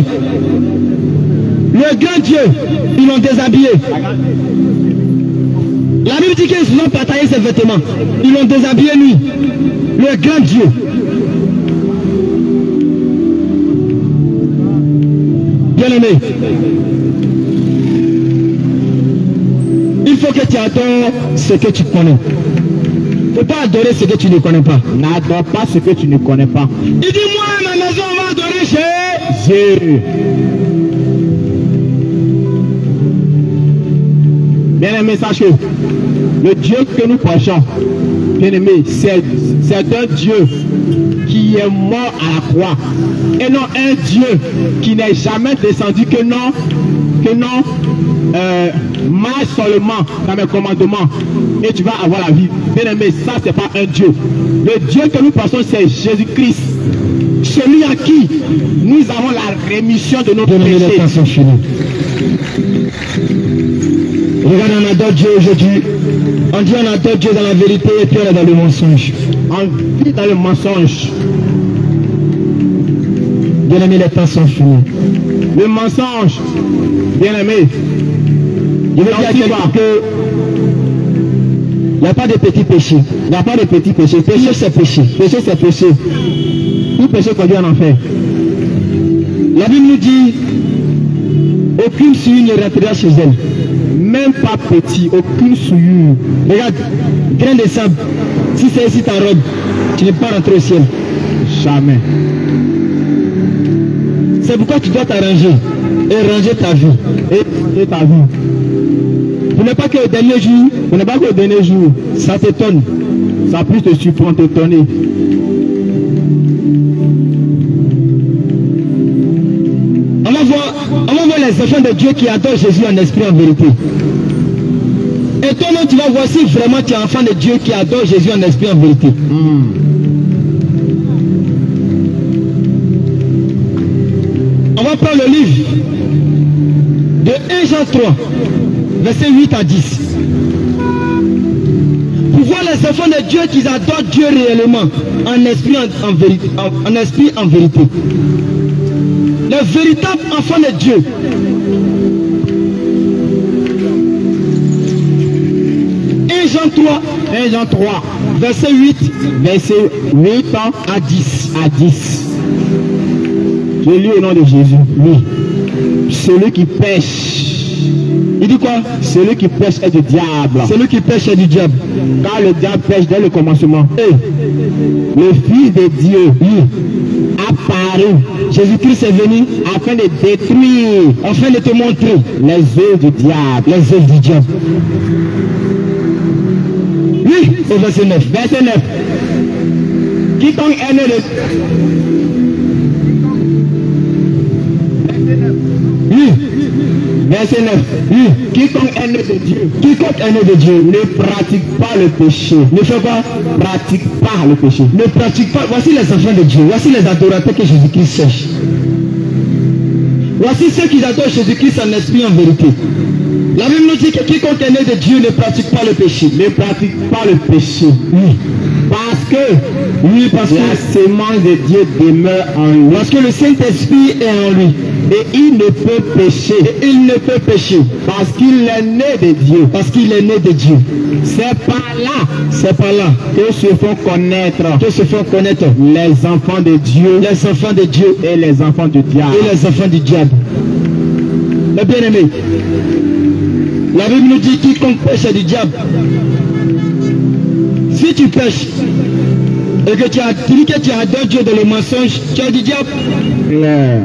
Le grand Dieu, ils l'ont déshabillé. La Bible dit qu'ils ont partagé ses vêtements. Ils l'ont déshabillé lui. Le grand Dieu. Bien aimé. Il faut que tu adores ce que tu connais. Il ne faut pas adorer ce que tu ne connais pas. N'adore pas ce que tu ne connais pas. Il dit moi et ma maison on va adorer Jésus. Bien aimé, sache que le Dieu que nous prêchons, bien aimé, c'est un Dieu qui est mort à la croix. Et non un Dieu qui n'est jamais descendu que non, marche seulement dans mes commandements et tu vas avoir la vie. Bien aimé, ça c'est pas un Dieu. Le Dieu que nous pensons c'est Jésus-Christ. Celui à qui nous avons la rémission de nos péchés. Regarde, on adore Dieu aujourd'hui. On dit on adore Dieu dans la vérité et puis on est dans le mensonge. On vit dans le mensonge. Bien aimé, les temps sont finis. Le mensonge, bien aimé. Je veux dire que Il n'y a pas de petits péchés. Il n'y a pas de petits péchés. Péché, c'est péché. Péché, c'est péché. Tout péché conduit en enfer. La Bible nous dit, aucune souillure ne rentrera chez elle. Même pas petit, aucune souillure. Regarde, grain de sable, si c'est ici ta robe, tu ne peux pas rentrer au ciel. Jamais. C'est pourquoi tu dois t'arranger et ranger ta vie. Et ta vie. Pour ne pas que le dernier jour, Pour ne pas que le dernier jour, ça t'étonne. ça puisse te surprendre, t'étonner. On va voir les enfants de Dieu qui adorent Jésus en esprit en vérité. Et toi-même, tu vas voir si vraiment tu es enfant de Dieu qui adore Jésus en esprit en vérité. On va prendre le livre de 1 Jean 3, versets 8 à 10. Pour voir les enfants de Dieu qui adorent Dieu réellement en esprit en vérité. En esprit en vérité. Le véritable enfant de Dieu. Jean 3, 1 Jean 3, verset 8 à 10. Je lis au nom de Jésus. Oui. Celui qui pêche. Il dit quoi? Celui qui pêche est du diable. Celui qui pêche est du diable. Car le diable pêche dès le commencement. Le Fils de Dieu apparu. Jésus-Christ est venu afin de détruire, afin de te montrer les œuvres du diable. Les œuvres du diable. Oui, au verset 9. Verset 9. Quiconque est né de... Oui. Verset 9. Oui. Quiconque est né de Dieu. Quiconque est né de Dieu Ne pratique pas le péché. Ne fait pas. Pratique pas le péché. Ne pratique pas. Voici les enfants de Dieu. Voici les adorateurs que Jésus-Christ cherche. Voici ceux qui adorent Jésus-Christ en esprit en vérité. La Bible nous dit que quiconque est né de Dieu ne pratique pas le péché. Ne pratique pas le péché. Oui. Parce que la sémence de Dieu demeure en lui. Parce que le Saint-Esprit est en lui. Et il ne peut pécher. Et il ne peut pécher. Parce qu'il est né de Dieu. Parce qu'il est né de Dieu. C'est par là que se font connaître les enfants de Dieu. Les enfants de Dieu. Et les enfants du diable. Et les enfants du diable. Les bien-aimés. La Bible nous dit quiconque pêche est du diable. Si tu pêches et que tu as dit que tu adores Dieu dans le mensonge, tu es du diable. Claire.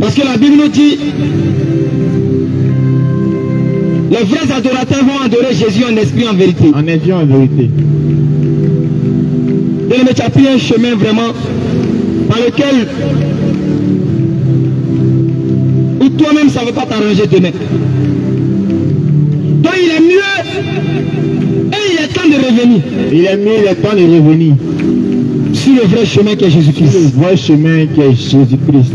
Parce que la Bible nous dit les vrais adorateurs vont adorer Jésus en esprit en vérité. En esprit en vérité. Bien-aimé, tu as pris un chemin vraiment par lequel toi-même ça ne va pas t'arranger demain. Donc il est mieux et il est temps de revenir. Il est mieux, il est temps de revenir sur le vrai chemin qui est Jésus-Christ. Sur le vrai chemin qui est Jésus-Christ.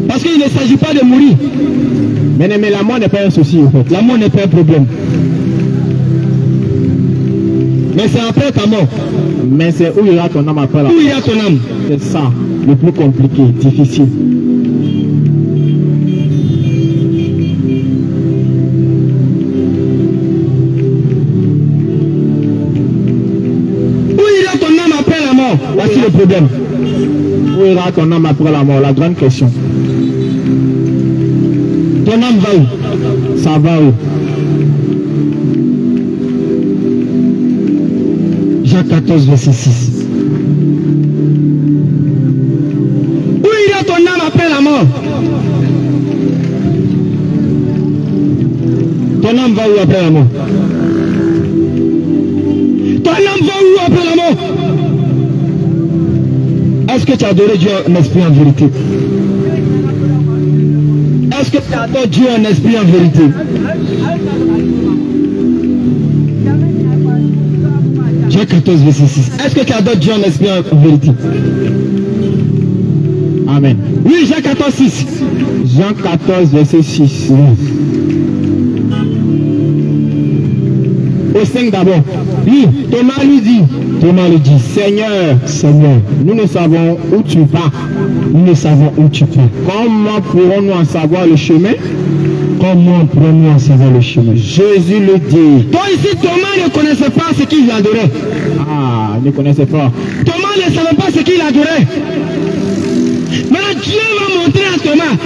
Parce qu'il ne s'agit pas de mourir. Mais la mort n'est pas un souci en fait. La mort n'est pas un problème. Mais c'est après ta mort. Mais c'est où ira ton âme après la mort. Où ira ton âme? C'est ça, le plus compliqué, difficile. Où ira ton âme après la mort? Voici le problème. Où ira ton âme après la mort? La grande question. Ton âme va où? Ça va où? Jean 14, verset 6. Où ira ton âme après la mort? Ton âme va où après la mort? Ton âme va où après la mort? Est-ce que tu as adoré Dieu en esprit en vérité? Est-ce que tu adores Dieu en esprit en vérité? Jean 14, verset 6. Est-ce que tu adores Dieu en esprit en vérité? Amen. Oui, Jean 14, 6. Jean 14, verset 6. Oui. Au 5 d'abord. Oui, Thomas lui dit, Seigneur, Seigneur, nous ne savons où tu vas. nous ne savons où tu vas. Comment pourrons-nous en savoir le chemin? Comment pourrons-nous en savoir le chemin? Jésus le dit. Donc ici, Thomas ne connaissait pas ce qu'il adorait. Ah, il ne connaissait pas. Thomas ne savait pas ce qu'il adorait. Maintenant, Dieu va montrer à Thomas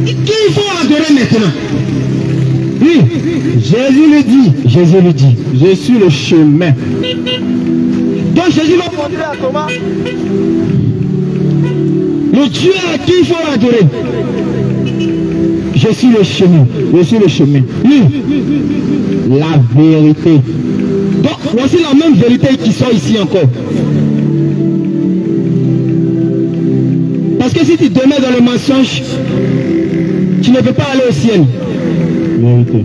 qu'il faut adorer maintenant. Oui, Jésus le dit, Je suis le chemin. donc Jésus va montrer à Thomas le Dieu à qui il faut adorer. Je suis le chemin. Je suis le chemin. Oui, La vérité. donc voici la même vérité qui sort ici encore. Parce que si tu demeures dans le mensonge, tu ne peux pas aller au ciel. Vérité.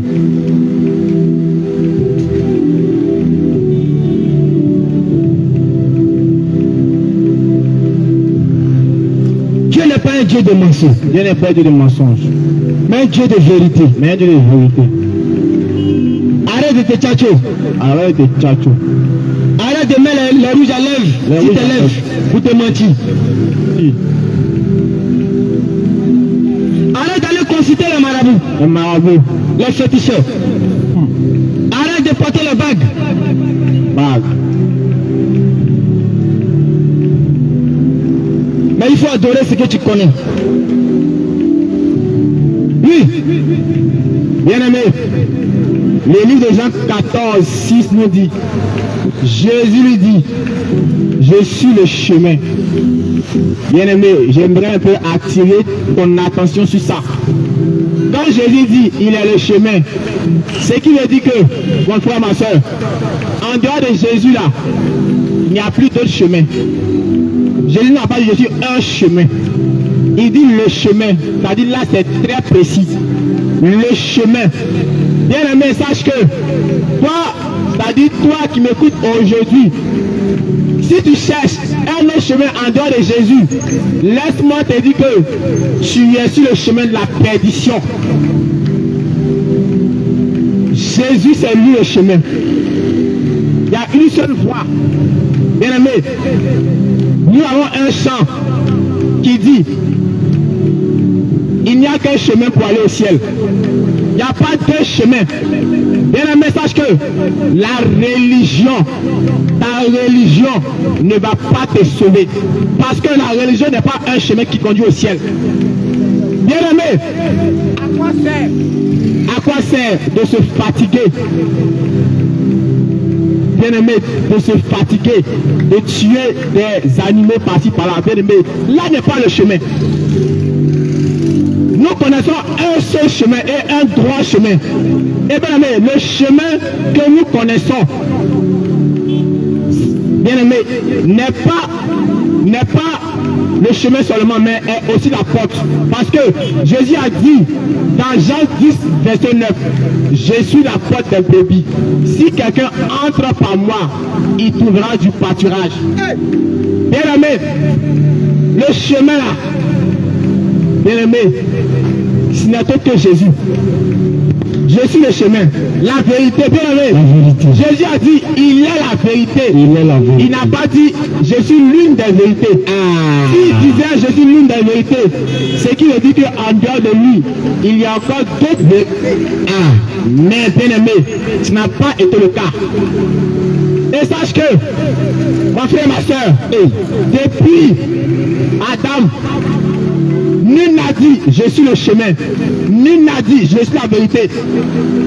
Dieu n'est pas un Dieu de mensonge, Dieu n'est pas Dieu de mensonge, mais un Dieu de vérité. mais un Dieu de vérité. Arrête de te tchatcho. Arrête de tchatcho. Arrête de mettre les rouges à lèvres Les sur rouges tes à lèvres pour te mentir. Si. Arrête d'aller consulter les marabouts, Le marabout. les féticheurs. Arrête de porter les bagues. Bague. Mais il faut adorer ce que tu connais. Oui, Bien-aimé, le livre de Jean 14, 6 nous dit, Jésus lui dit, je suis le chemin. Bien-aimé, j'aimerais un peu attirer ton attention sur ça. Quand Jésus dit, il est le chemin, c'est qui veut dire que, mon frère, ma soeur, en dehors de Jésus là, il n'y a plus d'autre chemin. Jésus n'a pas dit, je suis un chemin. Il dit le chemin, c'est-à-dire là c'est très précis. Le chemin. Bien aimé, sache que toi, c'est-à-dire toi qui m'écoutes aujourd'hui, si tu cherches un autre chemin en dehors de Jésus, laisse-moi te dire que tu es sur le chemin de la perdition. Jésus, c'est lui le chemin. Il y a une seule voie. Bien aimé, nous avons un chant qui dit il n'y a qu'un chemin pour aller au ciel. Il n'y a pas de chemin. Bien aimé, sache que la religion, ta religion ne va pas te sauver. Parce que la religion n'est pas un chemin qui conduit au ciel. Bien aimé, à quoi sert? À quoi sert de se fatiguer? Bien aimé, de se fatiguer, de tuer des animaux par-ci par-là. Bien aimé, là n'est pas le chemin. Nous connaissons un seul chemin et un droit chemin. Et bien aimé, le chemin que nous connaissons, bien aimé, n'est pas le chemin seulement, mais est aussi la porte. Parce que Jésus a dit dans Jean 10, verset 9, je suis la porte des brebis. Si quelqu'un entre par moi, il trouvera du pâturage. Bien aimé, le chemin là, bien aimé, ce n'est autre que Jésus. Je suis le chemin, la vérité, bien aimé. Jésus a dit, il est la vérité. Il n'a pas dit, je suis l'une des vérités. S'il disait, je suis l'une des vérités, c'est qu'il veut dire qu'en dehors de lui, il y a encore d'autres vérités. Mais bien aimé, ce n'a pas été le cas. Et sache que, mon frère, ma soeur, depuis Adam, nul n'a dit, je suis le chemin. Nul n'a dit, je suis la vérité.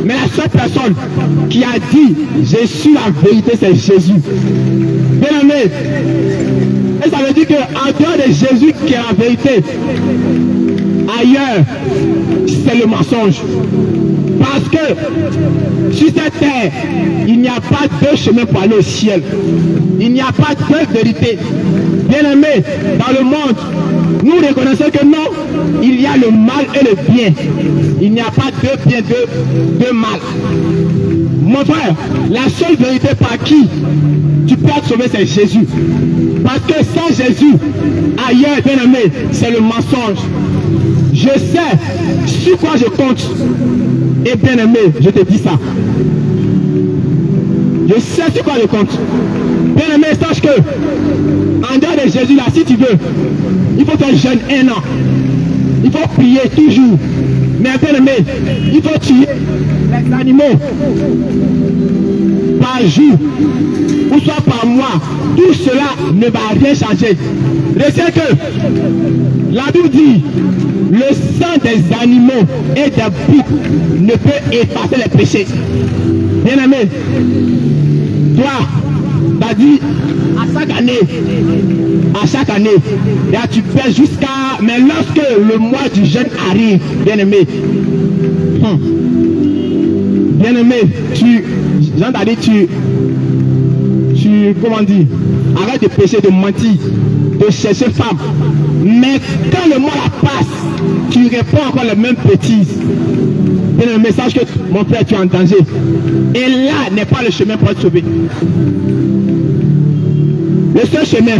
Mais la seule personne qui a dit, je suis la vérité, c'est Jésus. Bien aimé. Et ça veut dire qu'en dehors de Jésus qui est la vérité, ailleurs, c'est le mensonge. Parce que sur cette terre, il n'y a pas de chemin pour aller au ciel. Il n'y a pas de vérité. Bien aimé, dans le monde, nous reconnaissons que non, il y a le mal et le bien. Il n'y a pas de bien, de mal. Mon frère, la seule vérité par qui tu peux être sauvé, c'est Jésus. Parce que sans Jésus, ailleurs, bien aimé, c'est le mensonge. Je sais sur quoi je compte. Et bien aimé, je te dis ça. Je Je sais c'est quoi le compte. Bien aimé, sache que en dehors de Jésus là, si tu veux, il faut faire jeûne 1 an. Il faut prier toujours. Mais bien aimé, il faut tuer les animaux par jour ou soit par mois. Tout cela ne va rien changer. Retiens que la Bible dit le sang des animaux et des boucs ne peut effacer les péchés. Bien aimé, toi, t'as dit à chaque année, et là, tu pèses jusqu'à... Mais lorsque le mois du jeûne arrive, bien aimé, comment dire, arrête de pécher, de mentir, de chercher femme. Mais quand le mois passe, tu réponds encore les mêmes bêtises. C'est le message que mon frère, tu es en danger. Et là n'est pas le chemin pour être sauvé. Le seul chemin,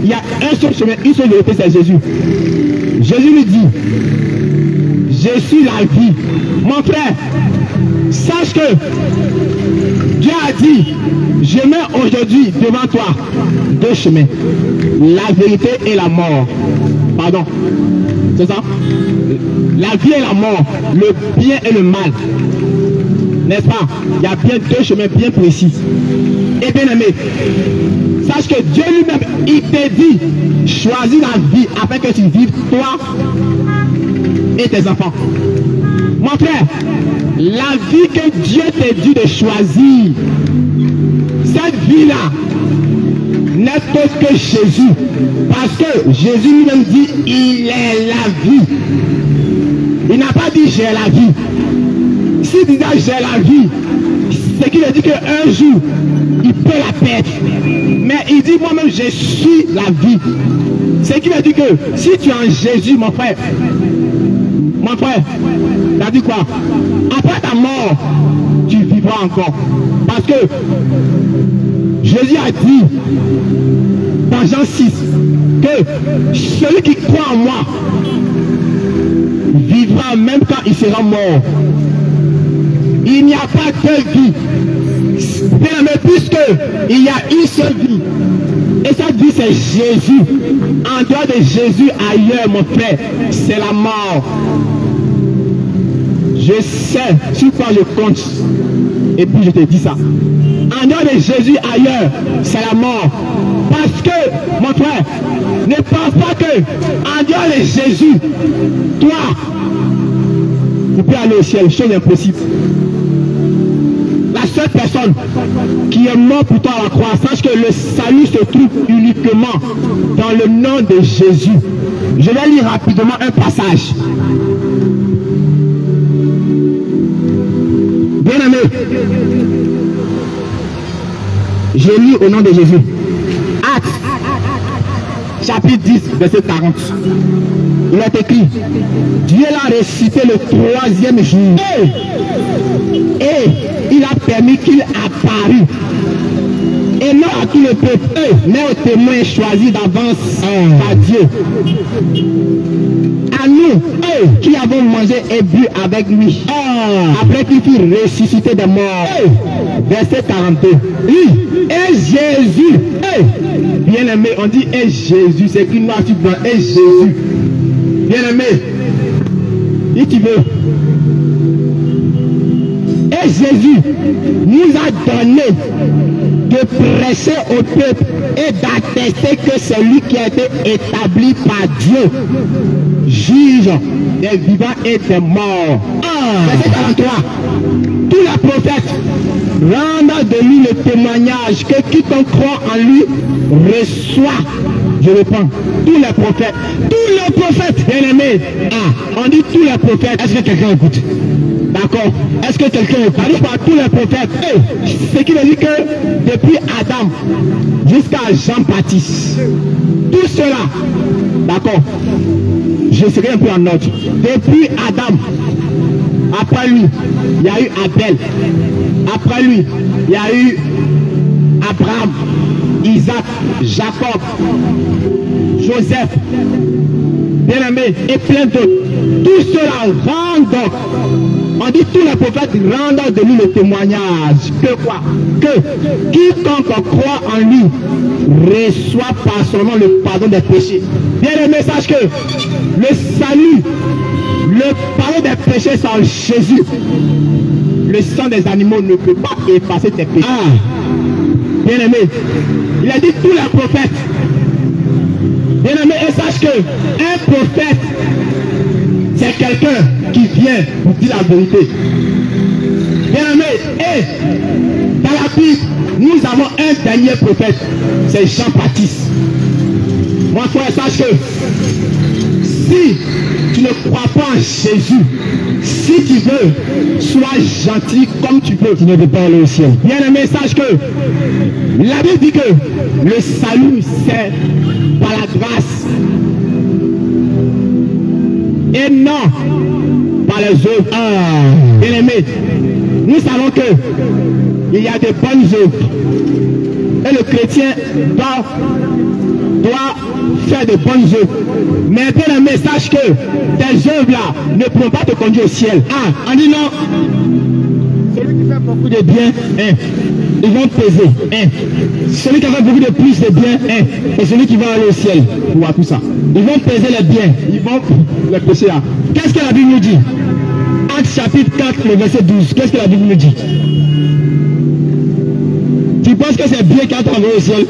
il y a un seul chemin, une seule vérité, c'est Jésus. Jésus lui dit, je suis la vie. Mon frère, sache que Dieu a dit, je mets aujourd'hui devant toi 2 chemins, la vérité et la mort. Pardon, c'est ça? La vie et la mort, le bien et le mal. N'est-ce pas? Il y a bien 2 chemins bien précis. Et bien aimé, sache que Dieu lui-même, il te dit, choisis la vie afin que tu vives toi et tes enfants. Mon frère, la vie que Dieu t'a dit de choisir, cette vie-là n'est autre que Jésus. Parce que Jésus lui-même dit, il est la vie. Il n'a pas dit j'ai la vie. S'il disait j'ai la vie, c'est qu'il a dit qu'un jour, il peut la perdre. Mais il dit moi-même je suis la vie. C'est qu'il a dit que si tu es en Jésus, mon frère, t'as dit quoi? Après ta mort, tu vivras encore. Parce que Jésus a dit dans Jean 6 que celui qui croit en moi vivra même quand il sera mort. Il n'y a pas de vie. Mais puisque il y a une seule vie, et cette vie c'est Jésus. En dehors de Jésus ailleurs, mon frère, c'est la mort. Je sais sur quoi je compte. Et puis je te dis ça. En dehors de Jésus ailleurs, c'est la mort. Parce que, mon frère, ne pense pas que en dehors de Jésus, toi, tu peux aller au ciel, chose impossible. La seule personne qui est morte pour toi à la croix, sache que le salut se trouve uniquement dans le nom de Jésus. Je vais lire rapidement un passage. Bien aimé, je lis au nom de Jésus. Actes, chapitre 10, verset 40. Il est écrit, Dieu l'a ressuscité le 3e jour. Et il a permis qu'il apparût. Et non à tout le peuple, mais aux témoins choisis d'avance par Dieu. À nous, qui avons mangé et bu avec lui, après qu'il fut ressuscité des morts. Verset 42. Et Jésus, bien aimé, on dit et Jésus, c'est écrit noir sur blanc, et Jésus. Bien aimé, si tu veux. Et Jésus nous a donné de prêcher au peuple et d'attester que c'est lui qui a été établi par Dieu, juge des vivants et des morts. Verset 43. Tous les prophètes rendent de lui le témoignage que quiconque croit en lui reçoit. Je reprends. Tous les prophètes, bien aimés. On dit tous les prophètes. Est-ce que quelqu'un écoute? D'accord. Est-ce que quelqu'un écoute? On dit par tous les prophètes. Ce qui veut dire que depuis Adam jusqu'à Jean-Baptiste, tout cela, d'accord, je serai un peu en ordre. Depuis Adam, après lui, il y a eu Abel. Après lui, il y a eu Abraham, Isaac, Jacob, Joseph, bien-aimés, et plein d'autres. Tout cela rendent, on dit tous les prophètes rendent de lui le témoignage. Que quoi? Que quiconque croit en lui reçoit par son nom le pardon des péchés. Bien-aimés, sache que le salut, le pardon des péchés c'est en Jésus. Le sang des animaux ne peut pas effacer tes péchés. Bien-aimé, il a dit tous les prophètes. Bien-aimé, et sache que un prophète, c'est quelqu'un qui vient pour dire la vérité. Bien-aimé, et dans la Bible, nous avons un dernier prophète, c'est Jean-Baptiste. Mon frère, sache que si tu ne crois pas en Jésus, si tu veux, sois gentil comme tu veux, tu ne veux pas aller au ciel. Bien-aimé, sache que la Bible dit que le salut, c'est par la grâce. Et non par les œuvres. Bien-aimé, nous savons que il y a des bonnes œuvres. Et le chrétien doit faire de bonnes œuvres. Mais bien-aimé, sache que tes œuvres là ne pourront pas te conduire au ciel. On dit non. Celui qui fait beaucoup de bien, ils vont peser. Celui qui a fait beaucoup de plus de bien, c'est celui qui va aller au ciel. Tu vois tout ça. Ils vont peser les biens. Ils vont les peser là. Qu'est-ce que la Bible nous dit? Actes chapitre 4, le verset 12. Qu'est-ce que la Bible nous dit? Tu penses que c'est bien quand on va au ciel?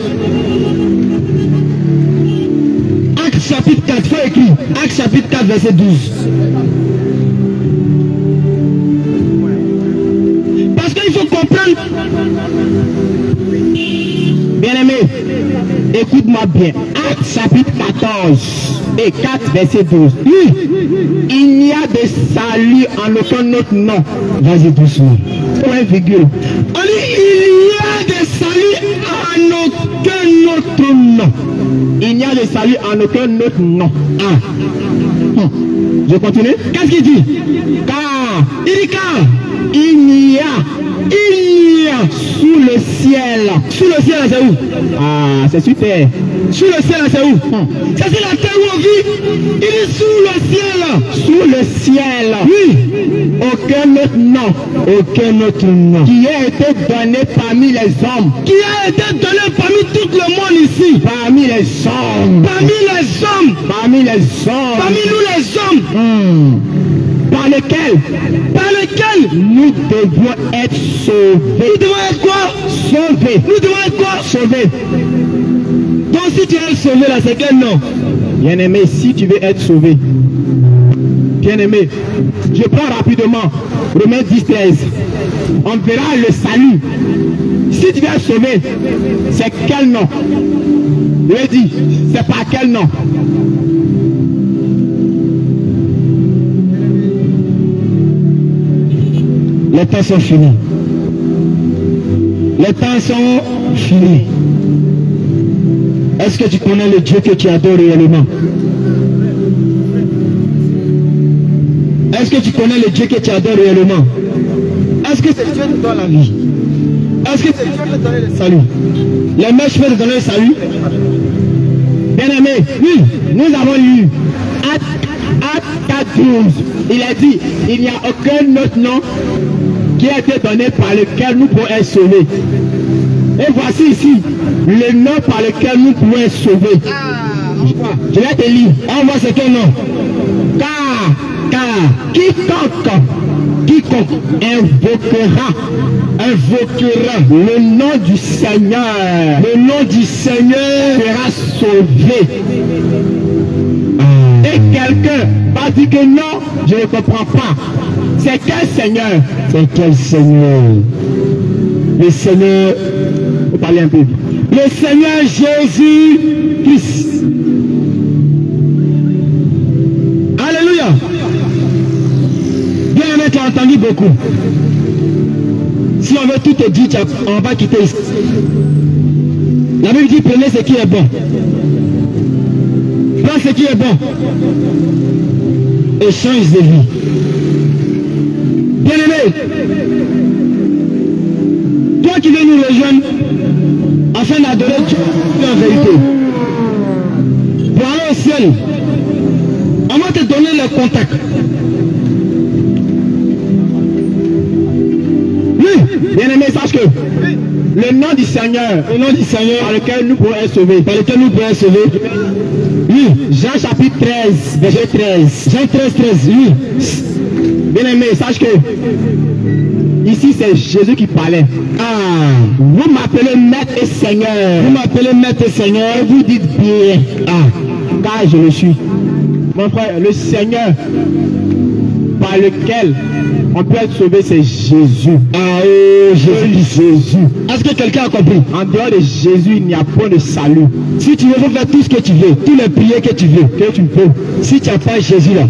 Actes chapitre 4, il faut écrire. Actes chapitre 4, verset 12. Parce qu'il faut comprendre. Bien-aimé, écoute-moi bien. Actes chapitre 14 et 4, verset 12. Il n'y a de salut en aucun autre nom. Vas-y doucement. Point virgule. On dit il y a de salut en aucun autre nom. Il n'y a de salut en aucun autre nom. Je continue. Qu'est-ce qu'il dit? Car il n'y a sous le ciel. Sous le ciel, c'est où? C'est sur terre. Sous le ciel, c'est où? C'est sur la terre où on vit. Il est sous le ciel. Sous le ciel. Oui. Aucun autre nom. Aucun autre nom. Qui a été donné parmi les hommes. Qui a été donné parmi tout le monde ici. Parmi les hommes. Parmi les hommes. Parmi les hommes. Parmi nous les hommes. Par lequel nous devons être sauvés. Nous devons être quoi? Sauvés. Nous devons être quoi? Sauvés. Donc si tu es sauvé là, c'est quel nom? Bien-aimé, si tu veux être sauvé, bien-aimé, je prends rapidement Romains 10-13. On verra le salut. Si tu veux être sauvé, c'est quel nom? Je lui dis, c'est par quel nom? Les temps sont finis. Les temps sont finis. Est-ce que tu connais le Dieu que tu adores réellement? Est-ce que tu connais le Dieu que tu adores réellement? Est-ce que c'est Dieu qui te donne la vie? Est-ce que c'est Dieu qui te donne le salut? Les mèches peuvent te donner le salut? Bien-aimé, oui, nous avons lu Actes 4, 12. Il a dit, il n'y a aucun autre nom qui a été donné par lequel nous pouvons être sauvés. Et voici ici le nom par lequel nous pouvons être sauvés. Je vais te lire. On voit ce quel nom. Car quiconque invoquera le nom du Seigneur, sera sauvé. Et quelqu'un va dire que non, je ne comprends pas. C'est quel Seigneur? C'est quel Seigneur? Le Seigneur, faut parler un peu. Le Seigneur Jésus-Christ. Alléluia. Bien-aimé, tu as entendu beaucoup. Si on veut tout te dire, on va quitter ici. La Bible dit, prenez ce qui est bon. Prends ce qui est bon. Et change de vie. Bien-aimé, toi qui veux nous rejoindre afin d'adorer Dieu en vérité, pour aller au ciel, On va te donner le contact. Oui, Bien aimé, sache que le nom du Seigneur, par lequel nous pourrons être sauvés. Oui, Jean chapitre 13, verset 13. Jean 13, oui. Bien aimé, sache que ici c'est Jésus qui parlait. Ah, Vous m'appelez Maître et Seigneur. vous m'appelez Maître et Seigneur. Et vous dites bien. Ah, Car je le suis. Mon frère, le Seigneur par lequel on peut être sauvé, c'est Jésus. ah, oh, Jésus. Est-ce que quelqu'un a compris? En dehors de Jésus, il n'y a point de salut. Si tu veux faire tout ce que tu veux, toutes les prières que tu veux, Que tu peux. si tu n'as pas Jésus là,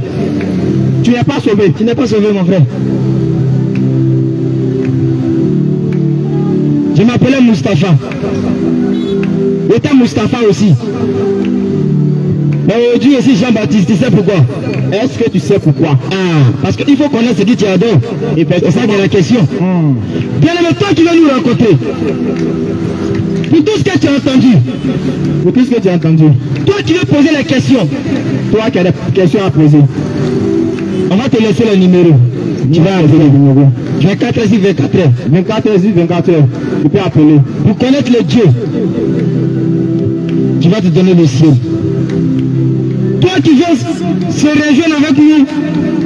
Tu n'es pas sauvé. tu n'es pas sauvé, mon frère. Je m'appelais Mustapha. J'étais Mustapha aussi. Mais aujourd'hui aussi Jean-Baptiste, tu sais pourquoi? Est-ce que tu sais pourquoi? Ah, parce qu'il faut connaître ce que tu adores. Et C'est ça qui est la question. Bien aimé, toi qui vas nous rencontrer, pour tout ce que tu as entendu, Pour tout ce que tu as entendu, toi qui veux poser la question, toi qui as des questions à poser, on va te laisser le numéro. Tu vas appeler. 24 heures sur 24 heures. 24 heures, 24 heures, tu peux appeler. Pour connaître le Dieu, tu vas te donner le ciel. Toi qui veux se rejoindre avec nous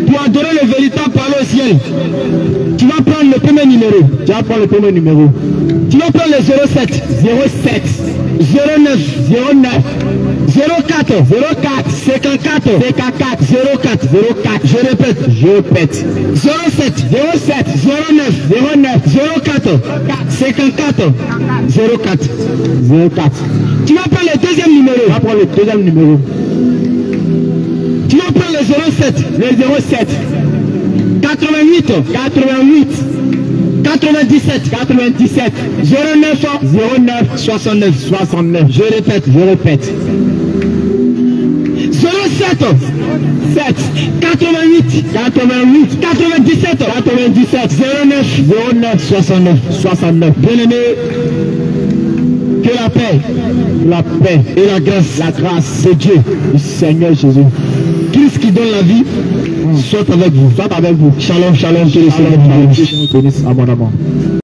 pour adorer le véritable parler au ciel, tu vas prendre le premier numéro. Tu vas prendre le premier numéro. Tu vas prendre le 07, 07 09, 09 04, 04 54, 54 04, 04. je répète, 07, 07 09, 09 04, 54, 04. 04. Tu vas prendre le deuxième numéro. Tu vas prendre le deuxième numéro. Tu vas prendre le 07, Le 07 88, 88 97, 97 09, 09 69. 69. Je répète, 07, 7 88, 88 97, 97 09, 09 69. 69. Bien aimé, que la paix La paix et la grâce de Dieu, du Seigneur Jésus Christ qui donne la vie, soit avec vous. soit avec vous. Shalom, shalom, que le Seigneur vous bénisse. Bénisse abondamment.